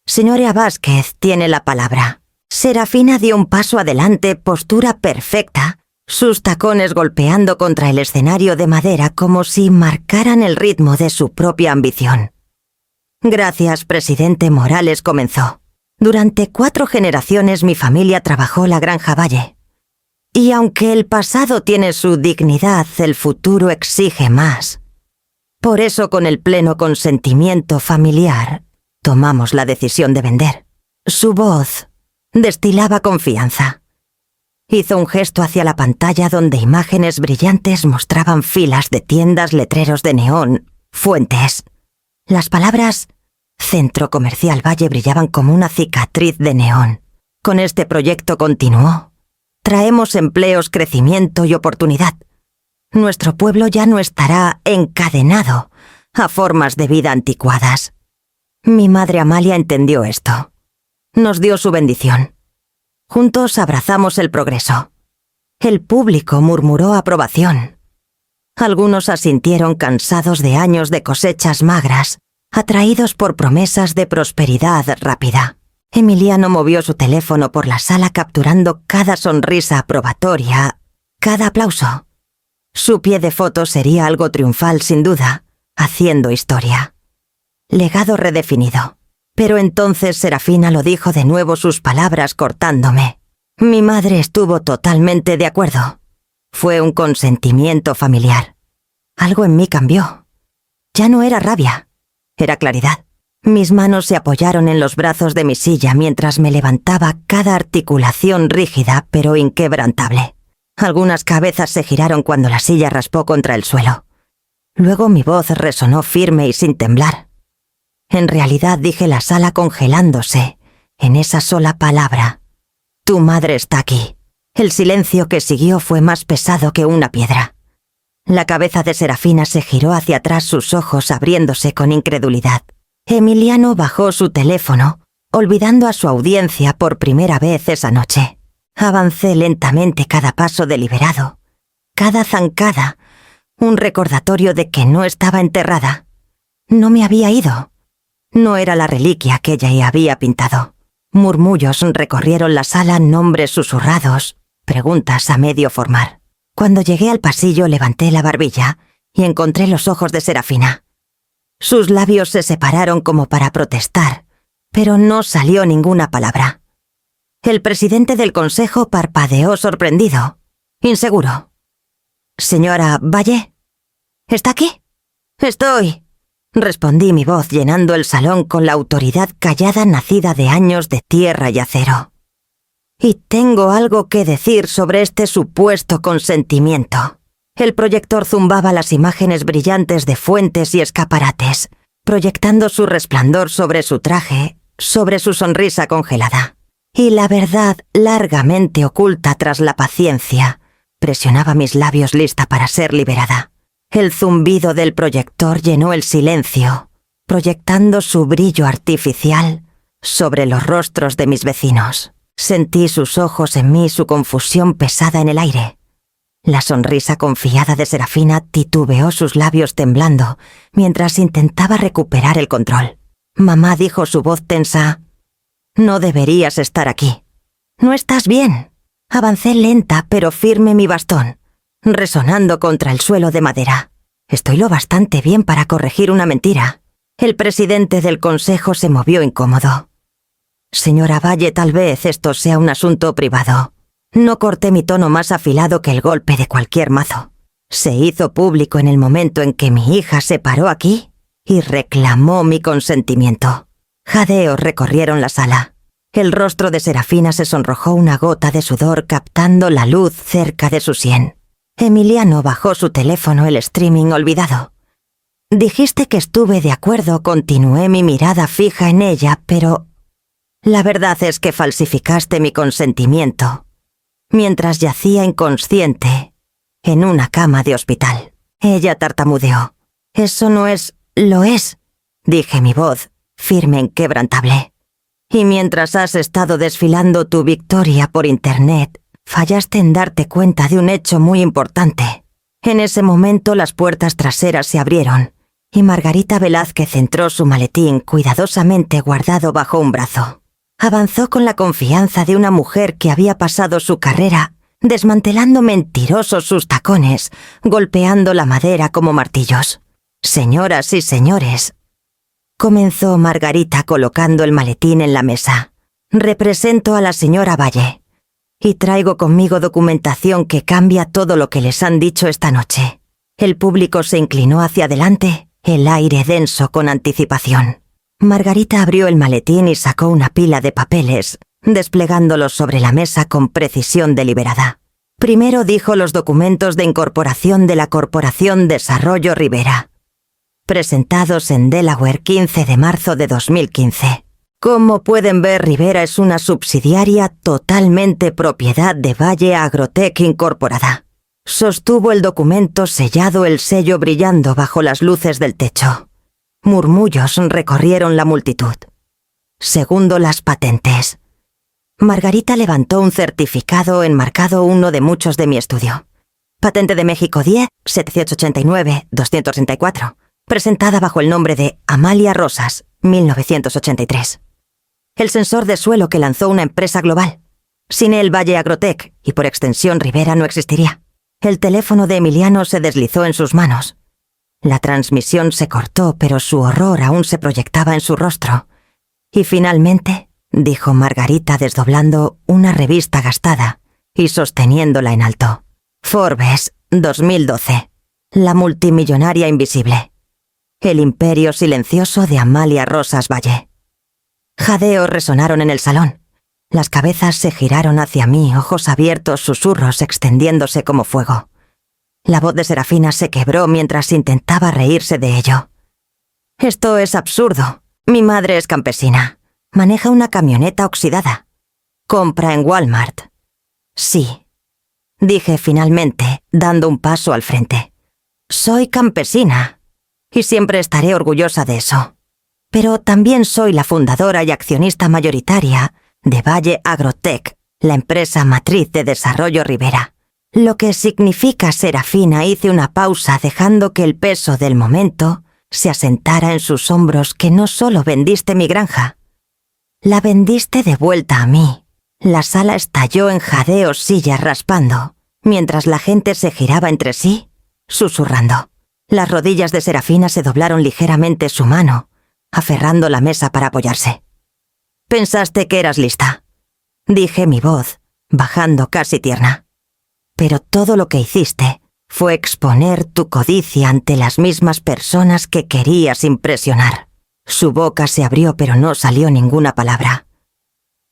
Señora Vázquez tiene la palabra». Serafina dio un paso adelante, postura perfecta, sus tacones golpeando contra el escenario de madera como si marcaran el ritmo de su propia ambición. Gracias, presidente Morales, comenzó. Durante 4 generaciones mi familia trabajó la Granja Valle. Y aunque el pasado tiene su dignidad, el futuro exige más. Por eso, con el pleno consentimiento familiar, tomamos la decisión de vender. Su voz destilaba confianza. Hizo un gesto hacia la pantalla donde imágenes brillantes mostraban filas de tiendas, letreros de neón, fuentes. Las palabras Centro Comercial Valle brillaban como una cicatriz de neón. Con este proyecto continuó. Traemos empleos, crecimiento y oportunidad. Nuestro pueblo ya no estará encadenado a formas de vida anticuadas. Mi madre Amalia entendió esto. Nos dio su bendición. Juntos abrazamos el progreso. El público murmuró aprobación. Algunos asintieron cansados de años de cosechas magras, atraídos por promesas de prosperidad rápida. Emiliano movió su teléfono por la sala capturando cada sonrisa aprobatoria, cada aplauso. Su pie de foto sería algo triunfal sin duda, haciendo historia. Legado redefinido. Pero entonces Serafina lo dijo de nuevo, sus palabras cortándome. Mi madre estuvo totalmente de acuerdo. Fue un consentimiento familiar. Algo en mí cambió. Ya no era rabia, era claridad. Mis manos se apoyaron en los brazos de mi silla mientras me levantaba, cada articulación rígida pero inquebrantable. Algunas cabezas se giraron cuando la silla raspó contra el suelo. Luego mi voz resonó firme y sin temblar. En realidad dije la sala congelándose, en esa sola palabra. Tu madre está aquí. El silencio que siguió fue más pesado que una piedra. La cabeza de Serafina se giró hacia atrás, sus ojos abriéndose con incredulidad. Emiliano bajó su teléfono, olvidando a su audiencia por primera vez esa noche. Avancé lentamente, cada paso deliberado, cada zancada, un recordatorio de que no estaba enterrada. No me había ido. No era la reliquia que ella había pintado. Murmullos recorrieron la sala, nombres susurrados, preguntas a medio formar. Cuando llegué al pasillo levanté la barbilla y encontré los ojos de Serafina. Sus labios se separaron como para protestar, pero no salió ninguna palabra. El presidente del consejo parpadeó sorprendido, inseguro. «Señora Valle, ¿está aquí?» «Estoy», respondí, mi voz llenando el salón con la autoridad callada nacida de años de tierra y acero. «Y tengo algo que decir sobre este supuesto consentimiento». El proyector zumbaba las imágenes brillantes de fuentes y escaparates, proyectando su resplandor sobre su traje, sobre su sonrisa congelada. Y la verdad, largamente oculta tras la paciencia, presionaba mis labios lista para ser liberada. El zumbido del proyector llenó el silencio, proyectando su brillo artificial sobre los rostros de mis vecinos. Sentí sus ojos en mí, su confusión pesada en el aire. La sonrisa confiada de Serafina titubeó, sus labios temblando, mientras intentaba recuperar el control. Mamá dijo, su voz tensa: «No deberías estar aquí». «No estás bien». Avancé lenta pero firme mi bastón, resonando contra el suelo de madera. Estoy lo bastante bien para corregir una mentira. El presidente del consejo se movió incómodo. «Señora Valle, tal vez esto sea un asunto privado». No corté mi tono más afilado que el golpe de cualquier mazo. Se hizo público en el momento en que mi hija se paró aquí y reclamó mi consentimiento. Jadeos recorrieron la sala. El rostro de Serafina se sonrojó, una gota de sudor captando la luz cerca de su sien. Emiliano bajó su teléfono, el streaming olvidado. «Dijiste que estuve de acuerdo», continué, mi mirada fija en ella, «pero la verdad es que falsificaste mi consentimiento mientras yacía inconsciente en una cama de hospital». Ella tartamudeó. «Eso no es...» «Lo es», dije, mi voz firme, inquebrantable. «Y mientras has estado desfilando tu victoria por internet, fallaste en darte cuenta de un hecho muy importante». En ese momento las puertas traseras se abrieron y Margarita Velázquez entró, su maletín cuidadosamente guardado bajo un brazo. Avanzó con la confianza de una mujer que había pasado su carrera desmantelando mentirosos sus tacones, golpeando la madera como martillos. Señoras y señores, comenzó Margarita colocando el maletín en la mesa. Represento a la señora Valle y traigo conmigo documentación que cambia todo lo que les han dicho esta noche. El público se inclinó hacia adelante, el aire denso con anticipación. Margarita abrió el maletín y sacó una pila de papeles, desplegándolos sobre la mesa con precisión deliberada. Primero dijo los documentos de incorporación de la Corporación Desarrollo Rivera, presentados en Delaware 15 de marzo de 2015. Como pueden ver, Rivera es una subsidiaria totalmente propiedad de Valle Agrotech Incorporada. Sostuvo el documento sellado, el sello brillando bajo las luces del techo. Murmullos recorrieron la multitud. Segundo, las patentes. Margarita levantó un certificado enmarcado, uno de muchos de mi estudio. Patente de México 10-789-234, presentada bajo el nombre de Amalia Rosas, 1983. El sensor de suelo que lanzó una empresa global. Sin él, Valle Agrotech, y por extensión Rivera, no existiría. El teléfono de Emiliano se deslizó en sus manos. La transmisión se cortó, pero su horror aún se proyectaba en su rostro. Y finalmente, dijo Margarita desdoblando una revista gastada y sosteniéndola en alto. Forbes, 2012. La multimillonaria invisible. El imperio silencioso de Amalia Rosas Valle. Jadeos resonaron en el salón. Las cabezas se giraron hacia mí, ojos abiertos, susurros extendiéndose como fuego. La voz de Serafina se quebró mientras intentaba reírse de ello. Esto es absurdo. Mi madre es campesina. Maneja una camioneta oxidada. Compra en Walmart. Sí, dije finalmente, dando un paso al frente. Soy campesina, y siempre estaré orgullosa de eso. Pero también soy la fundadora y accionista mayoritaria de Valle Agrotech, la empresa matriz de Desarrollo Rivera. Lo que significa, Serafina, hice una pausa dejando que el peso del momento se asentara en sus hombros, que no solo vendiste mi granja, la vendiste de vuelta a mí. La sala estalló en jadeos, sillas raspando, mientras la gente se giraba entre sí, susurrando. Las rodillas de Serafina se doblaron ligeramente su mano, aferrando la mesa para apoyarse. Pensaste que eras lista, dije, mi voz bajando casi tierna. Pero todo lo que hiciste fue exponer tu codicia ante las mismas personas que querías impresionar. Su boca se abrió, pero no salió ninguna palabra.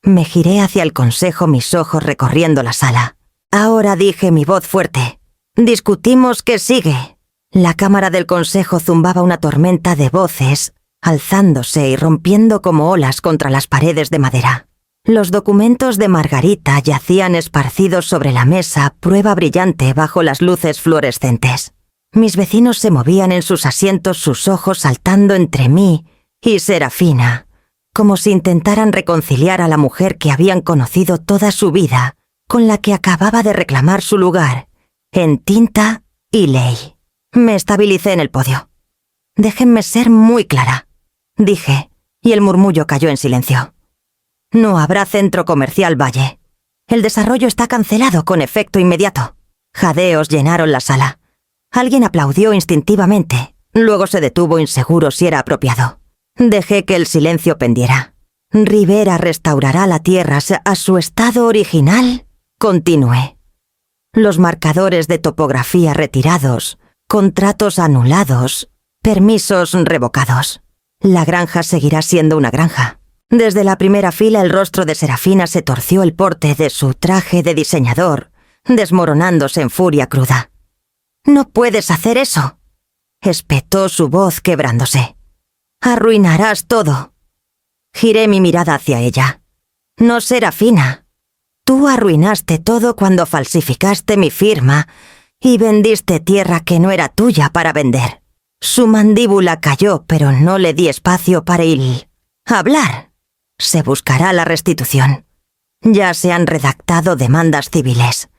Me giré hacia el consejo, mis ojos recorriendo la sala. Ahora, dije, mi voz fuerte. Discutimos qué sigue. La cámara del consejo zumbaba una tormenta de voces, alzándose y rompiendo como olas contra las paredes de madera. Los documentos de Margarita yacían esparcidos sobre la mesa, prueba brillante bajo las luces fluorescentes. Mis vecinos se movían en sus asientos, sus ojos saltando entre mí y Serafina, como si intentaran reconciliar a la mujer que habían conocido toda su vida, con la que acababa de reclamar su lugar, en tinta y ley. Me estabilicé en el podio. Déjenme ser muy clara, dije, y el murmullo cayó en silencio. No habrá centro comercial Valle. El desarrollo está cancelado con efecto inmediato. Jadeos llenaron la sala. Alguien aplaudió instintivamente, luego se detuvo inseguro si era apropiado. Dejé que el silencio pendiera. Rivera restaurará la tierra a su estado original, continué. Los marcadores de topografía retirados, contratos anulados, permisos revocados. La granja seguirá siendo una granja. Desde la primera fila el rostro de Serafina se torció, el porte de su traje de diseñador desmoronándose en furia cruda. «No puedes hacer eso», espetó su voz quebrándose. «Arruinarás todo». Giré mi mirada hacia ella. «No, Serafina. Tú arruinaste todo cuando falsificaste mi firma y vendiste tierra que no era tuya para vender». Su mandíbula cayó, pero no le di espacio para hablar. Se buscará la restitución. Ya se han redactado demandas civiles.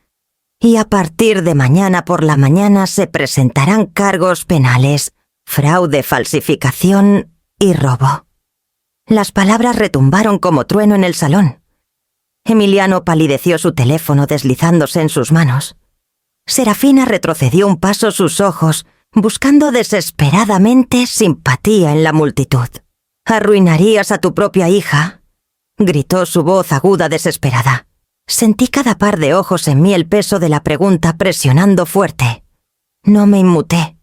Y a partir de mañana por la mañana se presentarán cargos penales, fraude, falsificación y robo. Las palabras retumbaron como trueno en el salón. Emiliano palideció su teléfono deslizándose en sus manos. Serafina retrocedió un paso sus ojos, buscando desesperadamente simpatía en la multitud. «¿Arruinarías a tu propia hija?», gritó su voz aguda desesperada. Sentí cada par de ojos en mí el peso de la pregunta presionando fuerte. No me inmuté.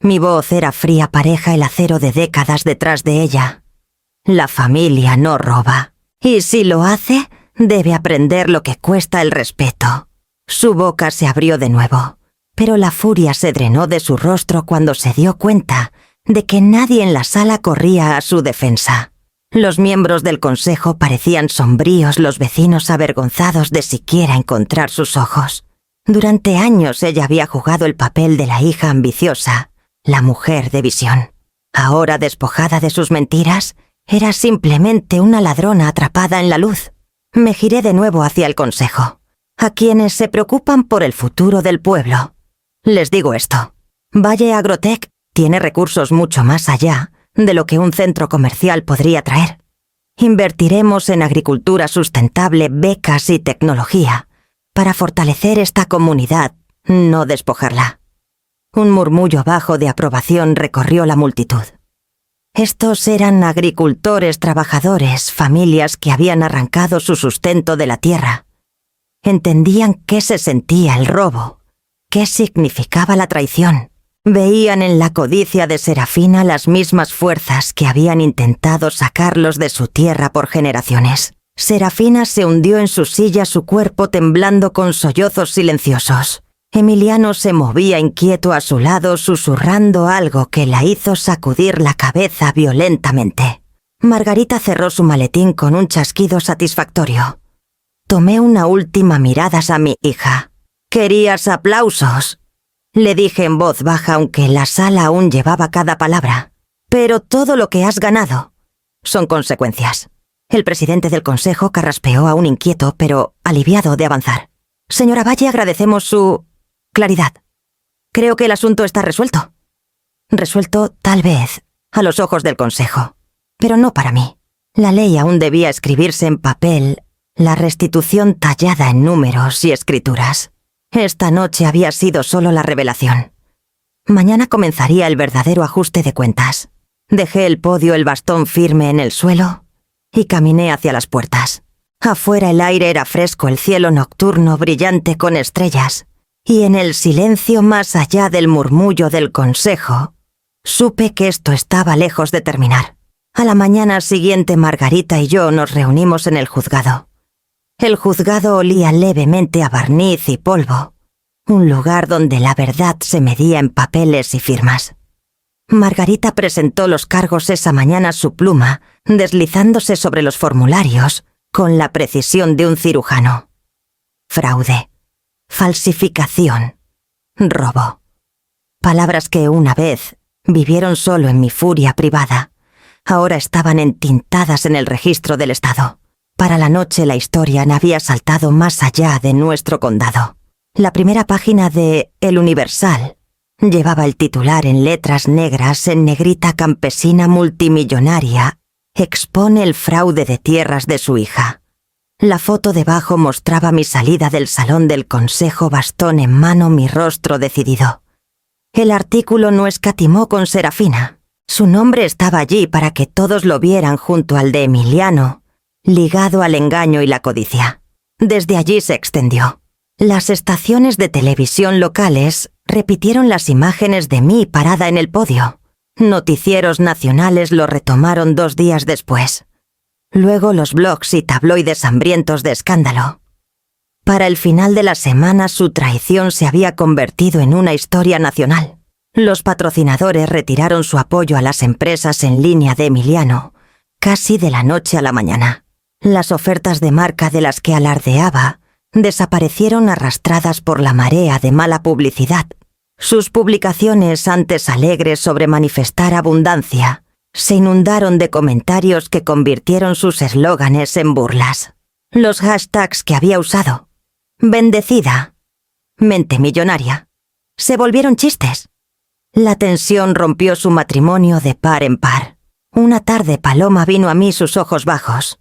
Mi voz era fría pareja el acero de décadas detrás de ella. La familia no roba. Y si lo hace, debe aprender lo que cuesta el respeto. Su boca se abrió de nuevo, pero la furia se drenó de su rostro cuando se dio cuenta de que nadie en la sala corría a su defensa. Los miembros del consejo parecían sombríos, los vecinos avergonzados de siquiera encontrar sus ojos. Durante años ella había jugado el papel de la hija ambiciosa, la mujer de visión. Ahora, despojada de sus mentiras, era simplemente una ladrona atrapada en la luz. Me giré de nuevo hacia el consejo, a quienes se preocupan por el futuro del pueblo. Les digo esto: Valle Agrotech tiene recursos mucho más allá de lo que un centro comercial podría traer. Invertiremos en agricultura sustentable, becas y tecnología para fortalecer esta comunidad, no despojarla. Un murmullo bajo de aprobación recorrió la multitud. Estos eran agricultores trabajadores, familias que habían arrancado su sustento de la tierra. Entendían qué se sentía el robo, qué significaba la traición. Veían en la codicia de Serafina las mismas fuerzas que habían intentado sacarlos de su tierra por generaciones. Serafina se hundió en su silla, su cuerpo temblando con sollozos silenciosos. Emiliano se movía inquieto a su lado, susurrando algo que la hizo sacudir la cabeza violentamente. Margarita cerró su maletín con un chasquido satisfactorio. Tomé una última mirada a mi hija. «¿Querías aplausos?», le dije en voz baja, aunque la sala aún llevaba cada palabra. «Pero todo lo que has ganado son consecuencias». El presidente del consejo carraspeó aún inquieto, pero aliviado de avanzar. «Señora Valle, agradecemos su claridad. Creo que el asunto está resuelto». Resuelto, tal vez, a los ojos del consejo, pero no para mí. La ley aún debía escribirse en papel, la restitución tallada en números y escrituras. Esta noche había sido solo la revelación. Mañana comenzaría el verdadero ajuste de cuentas. Dejé el podio, el bastón firme en el suelo, y caminé hacia las puertas. Afuera el aire era fresco, el cielo nocturno brillante con estrellas, y en el silencio más allá del murmullo del consejo, supe que esto estaba lejos de terminar. A la mañana siguiente Margarita y yo nos reunimos en el juzgado. El juzgado olía levemente a barniz y polvo, un lugar donde la verdad se medía en papeles y firmas. Margarita presentó los cargos esa mañana, su pluma deslizándose sobre los formularios con la precisión de un cirujano. Fraude, falsificación, robo. Palabras que una vez vivieron solo en mi furia privada, ahora estaban entintadas en el registro del Estado. Para la noche la historia había saltado más allá de nuestro condado. La primera página de El Universal llevaba el titular en letras negras en negrita: campesina multimillonaria expone el fraude de tierras de su hija. La foto debajo mostraba mi salida del salón del consejo, bastón en mano, mi rostro decidido. El artículo no escatimó con Serafina. Su nombre estaba allí para que todos lo vieran junto al de Emiliano, ligado al engaño y la codicia. Desde allí se extendió. Las estaciones de televisión locales repitieron las imágenes de mí parada en el podio. Noticieros nacionales lo retomaron 2 días después. Luego los blogs y tabloides hambrientos de escándalo. Para el final de la semana su traición se había convertido en una historia nacional. Los patrocinadores retiraron su apoyo a las empresas en línea de Emiliano, casi de la noche a la mañana. Las ofertas de marca de las que alardeaba desaparecieron arrastradas por la marea de mala publicidad. Sus publicaciones, antes alegres sobre manifestar abundancia, se inundaron de comentarios que convirtieron sus eslóganes en burlas. Los hashtags que había usado, bendecida, mente millonaria, se volvieron chistes. La tensión rompió su matrimonio de par en par. Una tarde Paloma vino a mí, sus ojos bajos.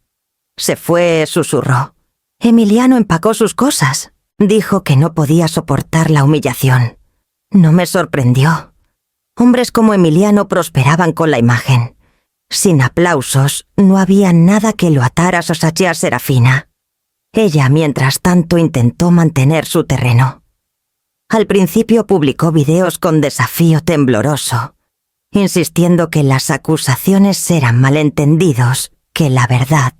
Se fue, susurró. Emiliano empacó sus cosas. Dijo que no podía soportar la humillación. No me sorprendió. Hombres como Emiliano prosperaban con la imagen. Sin aplausos, no había nada que lo atara a Sasachea Serafina. Ella, mientras tanto, intentó mantener su terreno. Al principio publicó videos con desafío tembloroso, insistiendo que las acusaciones eran malentendidos, que la verdad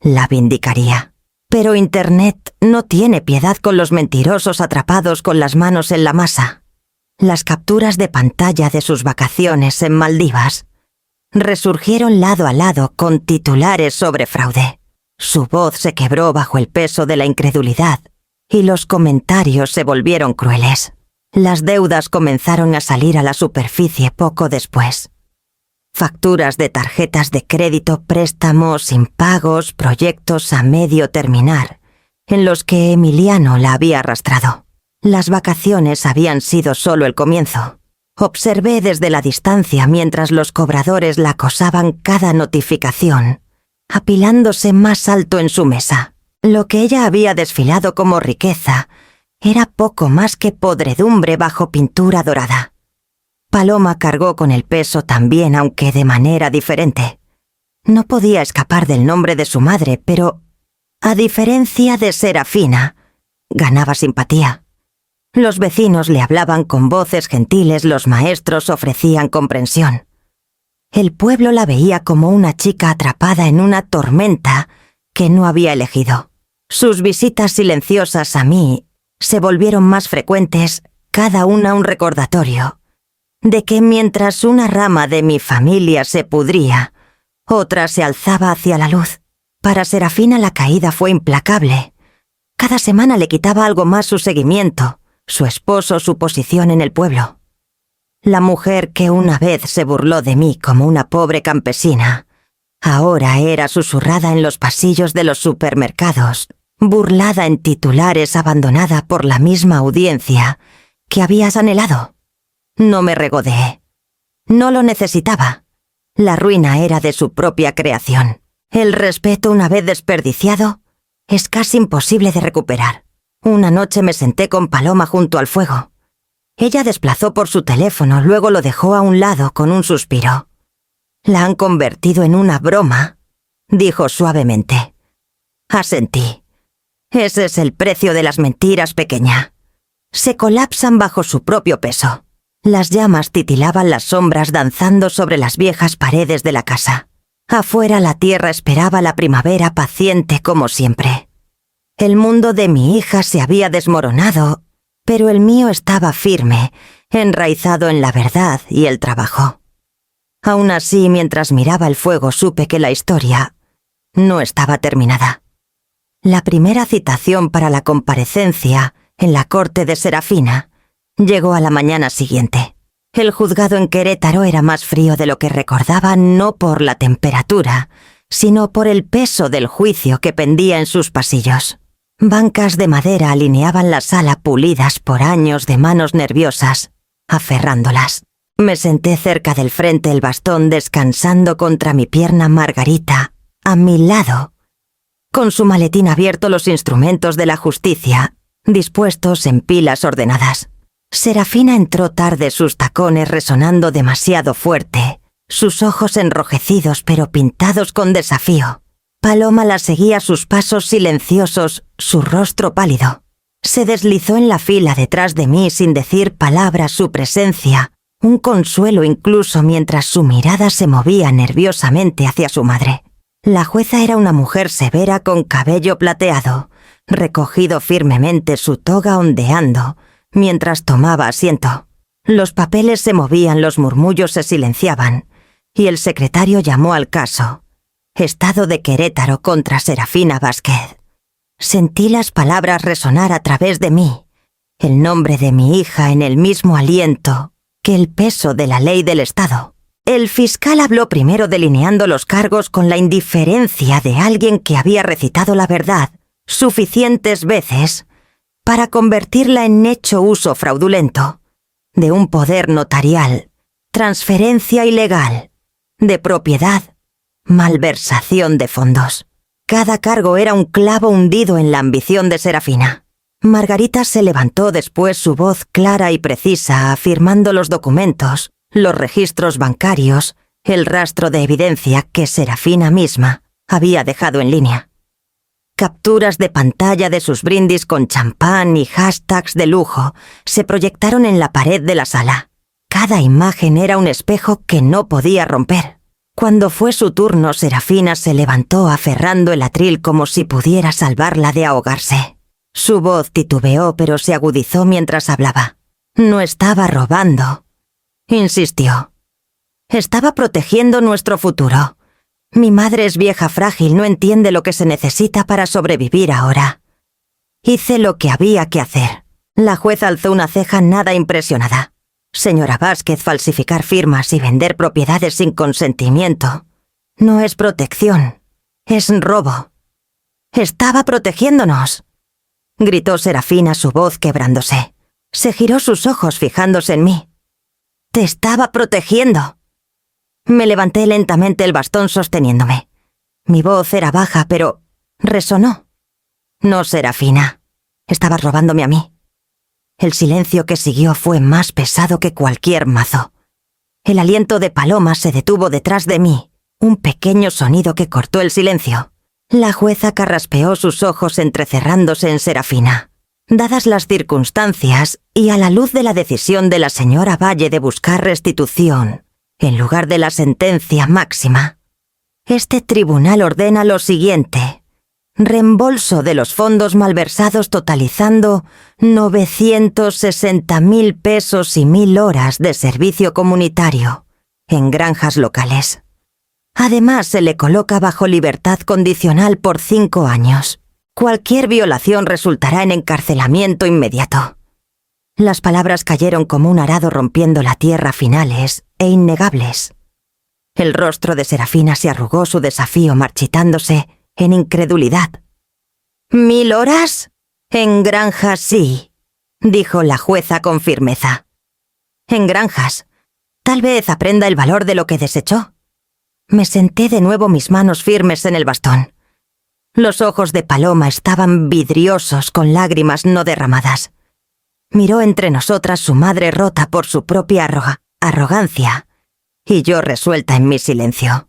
la vindicaría. Pero Internet no tiene piedad con los mentirosos atrapados con las manos en la masa. Las capturas de pantalla de sus vacaciones en Maldivas resurgieron lado a lado con titulares sobre fraude. Su voz se quebró bajo el peso de la incredulidad y los comentarios se volvieron crueles. Las deudas comenzaron a salir a la superficie poco después. Facturas de tarjetas de crédito, préstamos, impagos, proyectos a medio terminar, en los que Emiliano la había arrastrado. Las vacaciones habían sido solo el comienzo. Observé desde la distancia mientras los cobradores la acosaban cada notificación, apilándose más alto en su mesa. Lo que ella había desfilado como riqueza era poco más que podredumbre bajo pintura dorada. Paloma cargó con el peso también, aunque de manera diferente. No podía escapar del nombre de su madre, pero, a diferencia de Serafina, ganaba simpatía. Los vecinos le hablaban con voces gentiles, los maestros ofrecían comprensión. El pueblo la veía como una chica atrapada en una tormenta que no había elegido. Sus visitas silenciosas a mí se volvieron más frecuentes, cada una un recordatorio de que mientras una rama de mi familia se pudría, otra se alzaba hacia la luz. Para Serafina la caída fue implacable. Cada semana le quitaba algo más su seguimiento, su esposo, su posición en el pueblo. La mujer que una vez se burló de mí como una pobre campesina, ahora era susurrada en los pasillos de los supermercados, burlada en titulares, abandonada por la misma audiencia que habías anhelado. No me regodeé. No lo necesitaba. La ruina era de su propia creación. El respeto, una vez desperdiciado, es casi imposible de recuperar. Una noche me senté con Paloma junto al fuego. Ella desplazó por su teléfono, luego lo dejó a un lado con un suspiro. «La han convertido en una broma», dijo suavemente. Asentí. «Ese es el precio de las mentiras, pequeña. Se colapsan bajo su propio peso». Las llamas titilaban las sombras danzando sobre las viejas paredes de la casa. Afuera la tierra esperaba la primavera paciente como siempre. El mundo de mi hija se había desmoronado, pero el mío estaba firme, enraizado en la verdad y el trabajo. Aún así, mientras miraba el fuego, supe que la historia no estaba terminada. La primera citación para la comparecencia en la corte de Serafina llegó a la mañana siguiente. El juzgado en Querétaro era más frío de lo que recordaba, no por la temperatura, sino por el peso del juicio que pendía en sus pasillos. Bancas de madera alineaban la sala pulidas por años de manos nerviosas, aferrándolas. Me senté cerca del frente, el bastón descansando contra mi pierna. Margarita, a mi lado, con su maletín abierto, los instrumentos de la justicia, dispuestos en pilas ordenadas. Serafina entró tarde, sus tacones resonando demasiado fuerte, sus ojos enrojecidos pero pintados con desafío. Paloma la seguía, sus pasos silenciosos, su rostro pálido. Se deslizó en la fila detrás de mí sin decir palabra, su presencia, un consuelo incluso mientras su mirada se movía nerviosamente hacia su madre. La jueza era una mujer severa con cabello plateado, recogido firmemente, su toga ondeando mientras tomaba asiento. Los papeles se movían, los murmullos se silenciaban, y el secretario llamó al caso. Estado de Querétaro contra Serafina Vázquez. Sentí las palabras resonar a través de mí, el nombre de mi hija en el mismo aliento que el peso de la ley del Estado. El fiscal habló primero delineando los cargos con la indiferencia de alguien que había recitado la verdad suficientes veces para convertirla en hecho uso fraudulento de un poder notarial, transferencia ilegal, de propiedad, malversación de fondos. Cada cargo era un clavo hundido en la ambición de Serafina. Margarita se levantó después, su voz clara y precisa, afirmando los documentos, los registros bancarios, el rastro de evidencia que Serafina misma había dejado en línea. Capturas de pantalla de sus brindis con champán y hashtags de lujo se proyectaron en la pared de la sala. Cada imagen era un espejo que no podía romper. Cuando fue su turno, Serafina se levantó aferrando el atril como si pudiera salvarla de ahogarse. Su voz titubeó, pero se agudizó mientras hablaba. No estaba robando, insistió. Estaba protegiendo nuestro futuro. Mi madre es vieja frágil, no entiende lo que se necesita para sobrevivir ahora. Hice lo que había que hacer. La jueza alzó una ceja nada impresionada. Señora Vázquez, falsificar firmas y vender propiedades sin consentimiento no es protección, es robo. Estaba protegiéndonos, gritó Serafina, su voz quebrándose. Se giró sus ojos fijándose en mí. Te estaba protegiendo. Me levanté lentamente, el bastón sosteniéndome. Mi voz era baja, pero resonó. No, Serafina, estabas robándome a mí. El silencio que siguió fue más pesado que cualquier mazo. El aliento de Paloma se detuvo detrás de mí, un pequeño sonido que cortó el silencio. La jueza carraspeó sus ojos entrecerrándose en Serafina. Dadas las circunstancias y a la luz de la decisión de la señora Valle de buscar restitución, en lugar de la sentencia máxima, este tribunal ordena lo siguiente: reembolso de los fondos malversados totalizando 960.000 pesos y 1.000 horas de servicio comunitario en granjas locales. Además, se le coloca bajo libertad condicional por 5 años. Cualquier violación resultará en encarcelamiento inmediato. Las palabras cayeron como un arado rompiendo la tierra, finales e innegables. El rostro de Serafina se arrugó, su desafío marchitándose en incredulidad. ¿1.000 horas? En granjas sí, dijo la jueza con firmeza. En granjas. Tal vez aprenda el valor de lo que desechó. Me senté de nuevo, mis manos firmes en el bastón. Los ojos de Paloma estaban vidriosos, con lágrimas no derramadas. Miró entre nosotras, su madre rota por su propia arrogancia, y yo resuelta en mi silencio.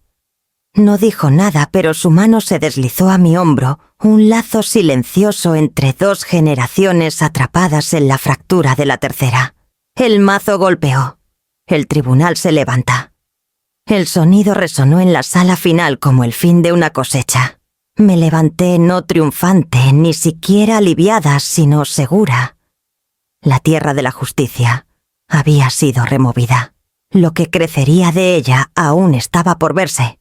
No dijo nada, pero su mano se deslizó a mi hombro, un lazo silencioso entre 2 generaciones atrapadas en la fractura de la tercera. El mazo golpeó. El tribunal se levanta. El sonido resonó en la sala final como el fin de una cosecha. Me levanté no triunfante, ni siquiera aliviada, sino segura. La tierra de la justicia había sido removida. Lo que crecería de ella aún estaba por verse.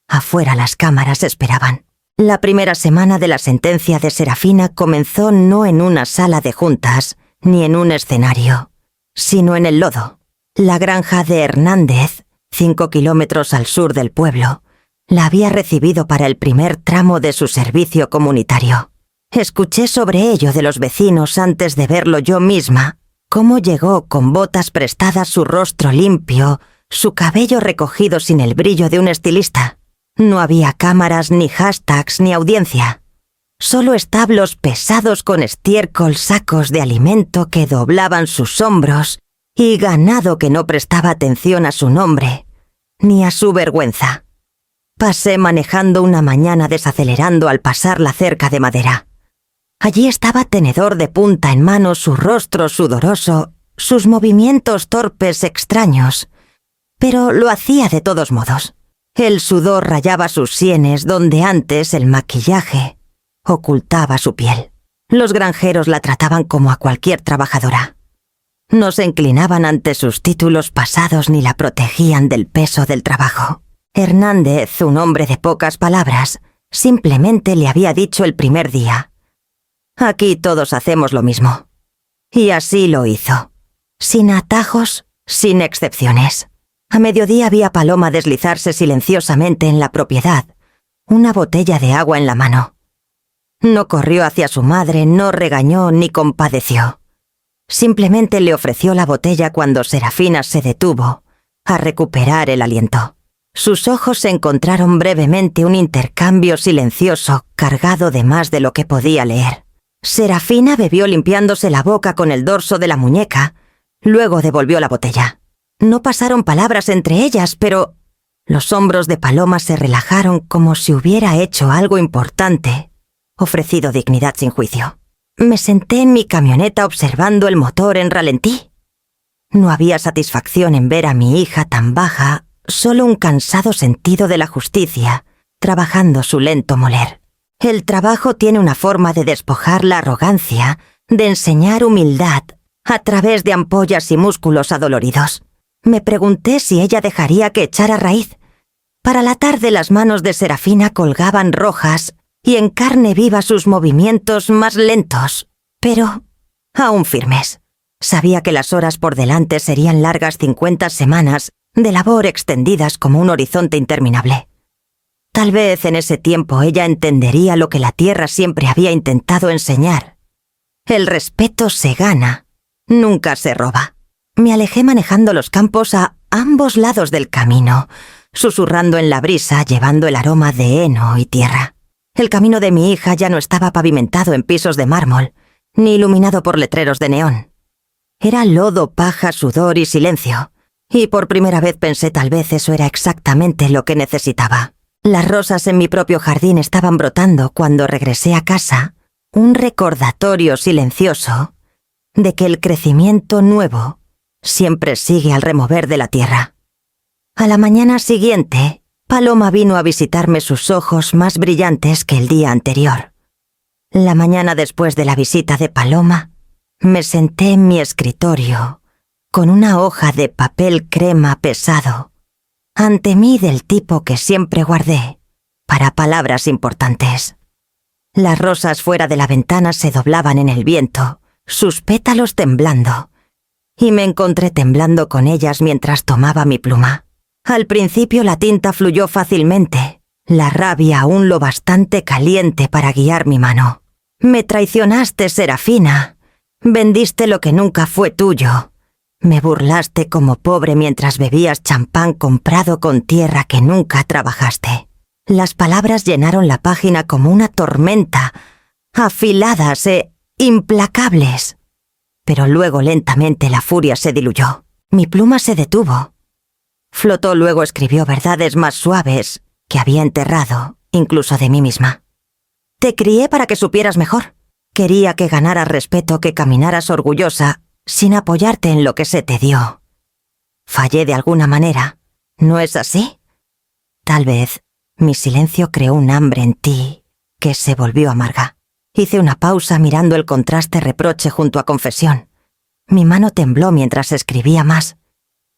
Afuera las cámaras esperaban. La primera semana de la sentencia de Serafina comenzó no en una sala de juntas, ni en un escenario, sino en el lodo. La granja de Hernández, 5 kilómetros al sur del pueblo, la había recibido para el primer tramo de su servicio comunitario. Escuché sobre ello de los vecinos antes de verlo yo misma, cómo llegó con botas prestadas, su rostro limpio, su cabello recogido sin el brillo de un estilista. No había cámaras, ni hashtags, ni audiencia. Solo establos pesados con estiércol, sacos de alimento que doblaban sus hombros y ganado que no prestaba atención a su nombre, ni a su vergüenza. Pasé manejando una mañana desacelerando al pasar la cerca de madera. Allí estaba Tenedor de punta en mano, su rostro sudoroso, sus movimientos torpes, extraños, pero lo hacía de todos modos. El sudor rayaba sus sienes donde antes el maquillaje ocultaba su piel. Los granjeros la trataban como a cualquier trabajadora. No se inclinaban ante sus títulos pasados ni la protegían del peso del trabajo. Hernández, un hombre de pocas palabras, simplemente le había dicho el primer día: «Aquí todos hacemos lo mismo». Y así lo hizo. Sin atajos, sin excepciones. A mediodía vi a Paloma deslizarse silenciosamente en la propiedad, una botella de agua en la mano. No corrió hacia su madre, no regañó ni compadeció. Simplemente le ofreció la botella cuando Serafina se detuvo a recuperar el aliento. Sus ojos encontraron brevemente un intercambio silencioso cargado de más de lo que podía leer. Serafina bebió limpiándose la boca con el dorso de la muñeca, luego devolvió la botella. No pasaron palabras entre ellas, pero los hombros de Paloma se relajaron como si hubiera hecho algo importante, ofrecido dignidad sin juicio. Me senté en mi camioneta observando el motor en ralentí. No había satisfacción en ver a mi hija tan baja, solo un cansado sentido de la justicia, trabajando su lento moler. El trabajo tiene una forma de despojar la arrogancia, de enseñar humildad, a través de ampollas y músculos adoloridos. Me pregunté si ella dejaría que echara raíz. Para la tarde las manos de Serafina colgaban rojas y en carne viva sus movimientos más lentos, pero aún firmes. Sabía que las horas por delante serían largas 50 semanas de labor extendidas como un horizonte interminable. Tal vez en ese tiempo ella entendería lo que la tierra siempre había intentado enseñar. El respeto se gana, nunca se roba. Me alejé manejando los campos a ambos lados del camino, susurrando en la brisa, llevando el aroma de heno y tierra. El camino de mi hija ya no estaba pavimentado en pisos de mármol, ni iluminado por letreros de neón. Era lodo, paja, sudor y silencio, y por primera vez pensé tal vez eso era exactamente lo que necesitaba. Las rosas en mi propio jardín estaban brotando cuando regresé a casa, un recordatorio silencioso de que el crecimiento nuevo siempre sigue al remover de la tierra. A la mañana siguiente, Paloma vino a visitarme sus ojos más brillantes que el día anterior. La mañana después de la visita de Paloma, me senté en mi escritorio, con una hoja de papel crema pesado, ante mí del tipo que siempre guardé para palabras importantes. Las rosas fuera de la ventana se doblaban en el viento, sus pétalos temblando, y me encontré temblando con ellas mientras tomaba mi pluma. Al principio la tinta fluyó fácilmente, la rabia aún lo bastante caliente para guiar mi mano. Me traicionaste, Serafina. Vendiste lo que nunca fue tuyo. Me burlaste como pobre mientras bebías champán comprado con tierra que nunca trabajaste. Las palabras llenaron la página como una tormenta, afiladas e implacables. Pero luego lentamente la furia se diluyó. Mi pluma se detuvo. Flotó, luego escribió verdades más suaves que había enterrado, incluso de mí misma. Te crié para que supieras mejor. Quería que ganaras respeto, que caminaras orgullosa, sin apoyarte en lo que se te dio. Fallé de alguna manera, ¿no es así? Tal vez mi silencio creó un hambre en ti que se volvió amarga. Hice una pausa mirando el contraste reproche junto a confesión. Mi mano tembló mientras escribía más.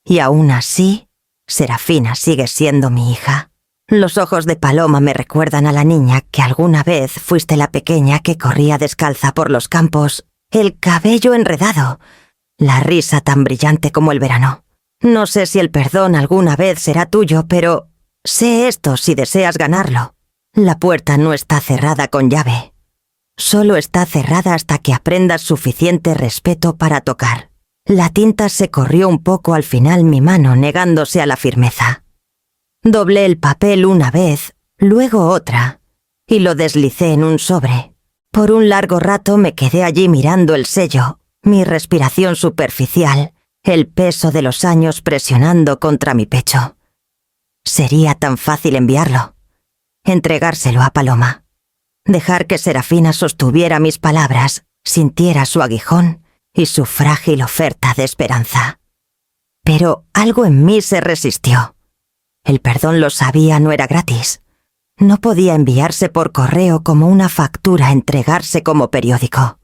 Y aún así, Serafina sigue siendo mi hija. Los ojos de Paloma me recuerdan a la niña que alguna vez fuiste, la pequeña que corría descalza por los campos, el cabello enredado, la risa tan brillante como el verano. No sé si el perdón alguna vez será tuyo, pero sé esto si deseas ganarlo. La puerta no está cerrada con llave. Solo está cerrada hasta que aprendas suficiente respeto para tocar. La tinta se corrió un poco al final mi mano, negándose a la firmeza. Doblé el papel una vez, luego otra, y lo deslicé en un sobre. Por un largo rato me quedé allí mirando el sello, mi respiración superficial, el peso de los años presionando contra mi pecho. Sería tan fácil enviarlo, entregárselo a Paloma, dejar que Serafina sostuviera mis palabras, sintiera su aguijón y su frágil oferta de esperanza. Pero algo en mí se resistió. El perdón, lo sabía, no era gratis. No podía enviarse por correo como una factura, entregarse como periódico.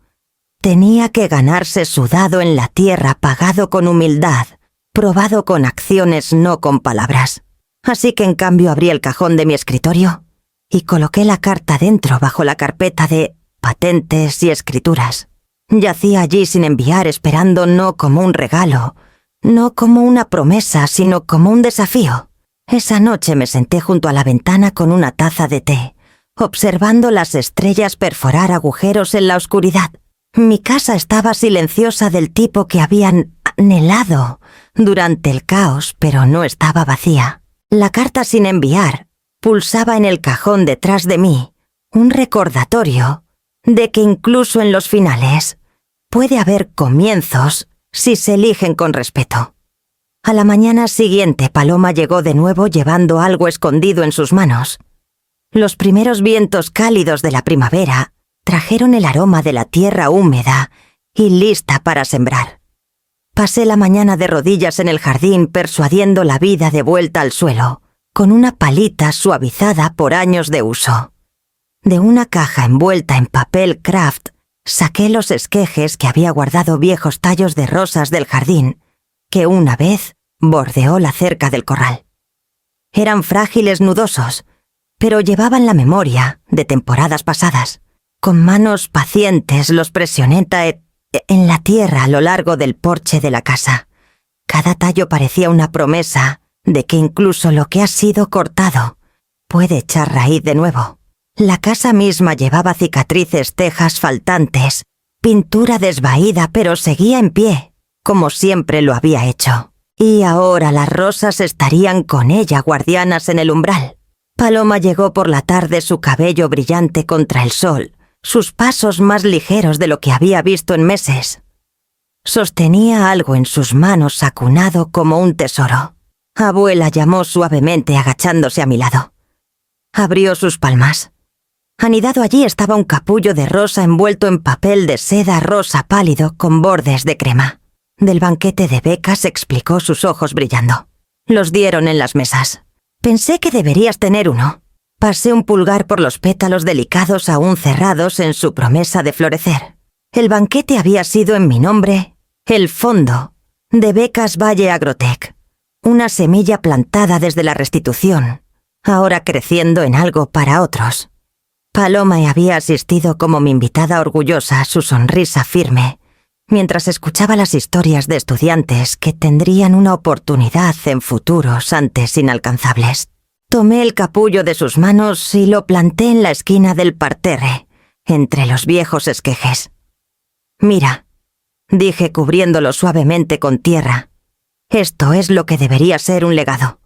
Tenía que ganarse sudado en la tierra, pagado con humildad, probado con acciones, no con palabras. Así que en cambio abrí el cajón de mi escritorio y coloqué la carta dentro bajo la carpeta de patentes y escrituras. Yacía allí sin enviar, esperando, no como un regalo, no como una promesa, sino como un desafío. Esa noche me senté junto a la ventana con una taza de té, observando las estrellas perforar agujeros en la oscuridad. Mi casa estaba silenciosa, del tipo que habían anhelado durante el caos, pero no estaba vacía. La carta sin enviar pulsaba en el cajón detrás de mí, un recordatorio de que incluso en los finales puede haber comienzos si se eligen con respeto. A la mañana siguiente, Paloma llegó de nuevo llevando algo escondido en sus manos. Los primeros vientos cálidos de la primavera trajeron el aroma de la tierra húmeda y lista para sembrar. Pasé la mañana de rodillas en el jardín persuadiendo la vida de vuelta al suelo, con una palita suavizada por años de uso. De una caja envuelta en papel craft, saqué los esquejes que había guardado viejos tallos de rosas del jardín, que una vez bordeó la cerca del corral. Eran frágiles nudosos, pero llevaban la memoria de temporadas pasadas. Con manos pacientes los presioné en la tierra a lo largo del porche de la casa. Cada tallo parecía una promesa de que incluso lo que ha sido cortado puede echar raíz de nuevo. La casa misma llevaba cicatrices, tejas faltantes, pintura desvaída, pero seguía en pie, como siempre lo había hecho. Y ahora las rosas estarían con ella guardianas en el umbral. Paloma llegó por la tarde, su cabello brillante contra el sol, sus pasos más ligeros de lo que había visto en meses. Sostenía algo en sus manos acunado como un tesoro. Abuela llamó suavemente agachándose a mi lado. Abrió sus palmas. Anidado allí estaba un capullo de rosa envuelto en papel de seda rosa pálido con bordes de crema. Del banquete de becas explicó, sus ojos brillando. Los dieron en las mesas. Pensé que deberías tener uno. Pasé un pulgar por los pétalos delicados aún cerrados en su promesa de florecer. El banquete había sido en mi nombre, el fondo, de Becas Valle Agrotech. Una semilla plantada desde la restitución, ahora creciendo en algo para otros. Paloma había asistido como mi invitada orgullosa, su sonrisa firme, mientras escuchaba las historias de estudiantes que tendrían una oportunidad en futuros antes inalcanzables. Tomé el capullo de sus manos y lo planté en la esquina del parterre, entre los viejos esquejes. «Mira», dije cubriéndolo suavemente con tierra, «esto es lo que debería ser un legado.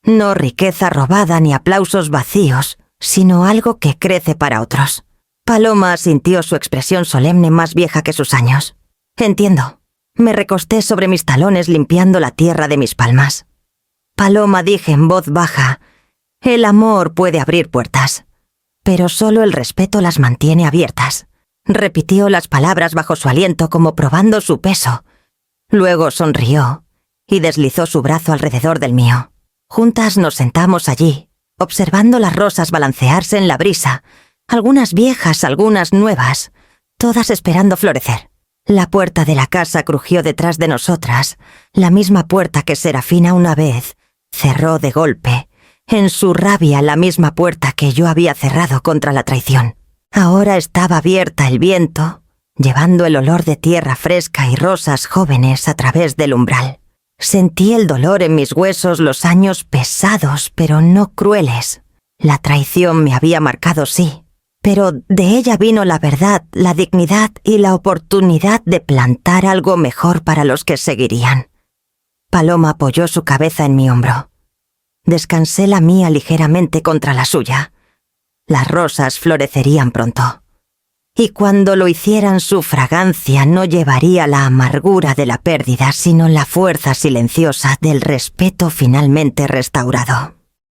No riqueza robada ni aplausos vacíos, sino algo que crece para otros». Paloma sintió su expresión solemne más vieja que sus años. «Entiendo». Me recosté sobre mis talones limpiando la tierra de mis palmas. «Paloma», dije en voz baja, «el amor puede abrir puertas, pero solo el respeto las mantiene abiertas». Repitió las palabras bajo su aliento como probando su peso. Luego sonrió y deslizó su brazo alrededor del mío. Juntas nos sentamos allí, observando las rosas balancearse en la brisa, algunas viejas, algunas nuevas, todas esperando florecer. La puerta de la casa crujió detrás de nosotras, la misma puerta que Serafina una vez cerró de golpe, en su rabia la misma puerta que yo había cerrado contra la traición. Ahora estaba abierta el viento, llevando el olor de tierra fresca y rosas jóvenes a través del umbral. Sentí el dolor en mis huesos, los años pesados, pero no crueles. La traición me había marcado, sí, pero de ella vino la verdad, la dignidad y la oportunidad de plantar algo mejor para los que seguirían. Paloma apoyó su cabeza en mi hombro. Descansé la mía ligeramente contra la suya. Las rosas florecerían pronto. Y cuando lo hicieran, su fragancia no llevaría la amargura de la pérdida, sino la fuerza silenciosa del respeto finalmente restaurado.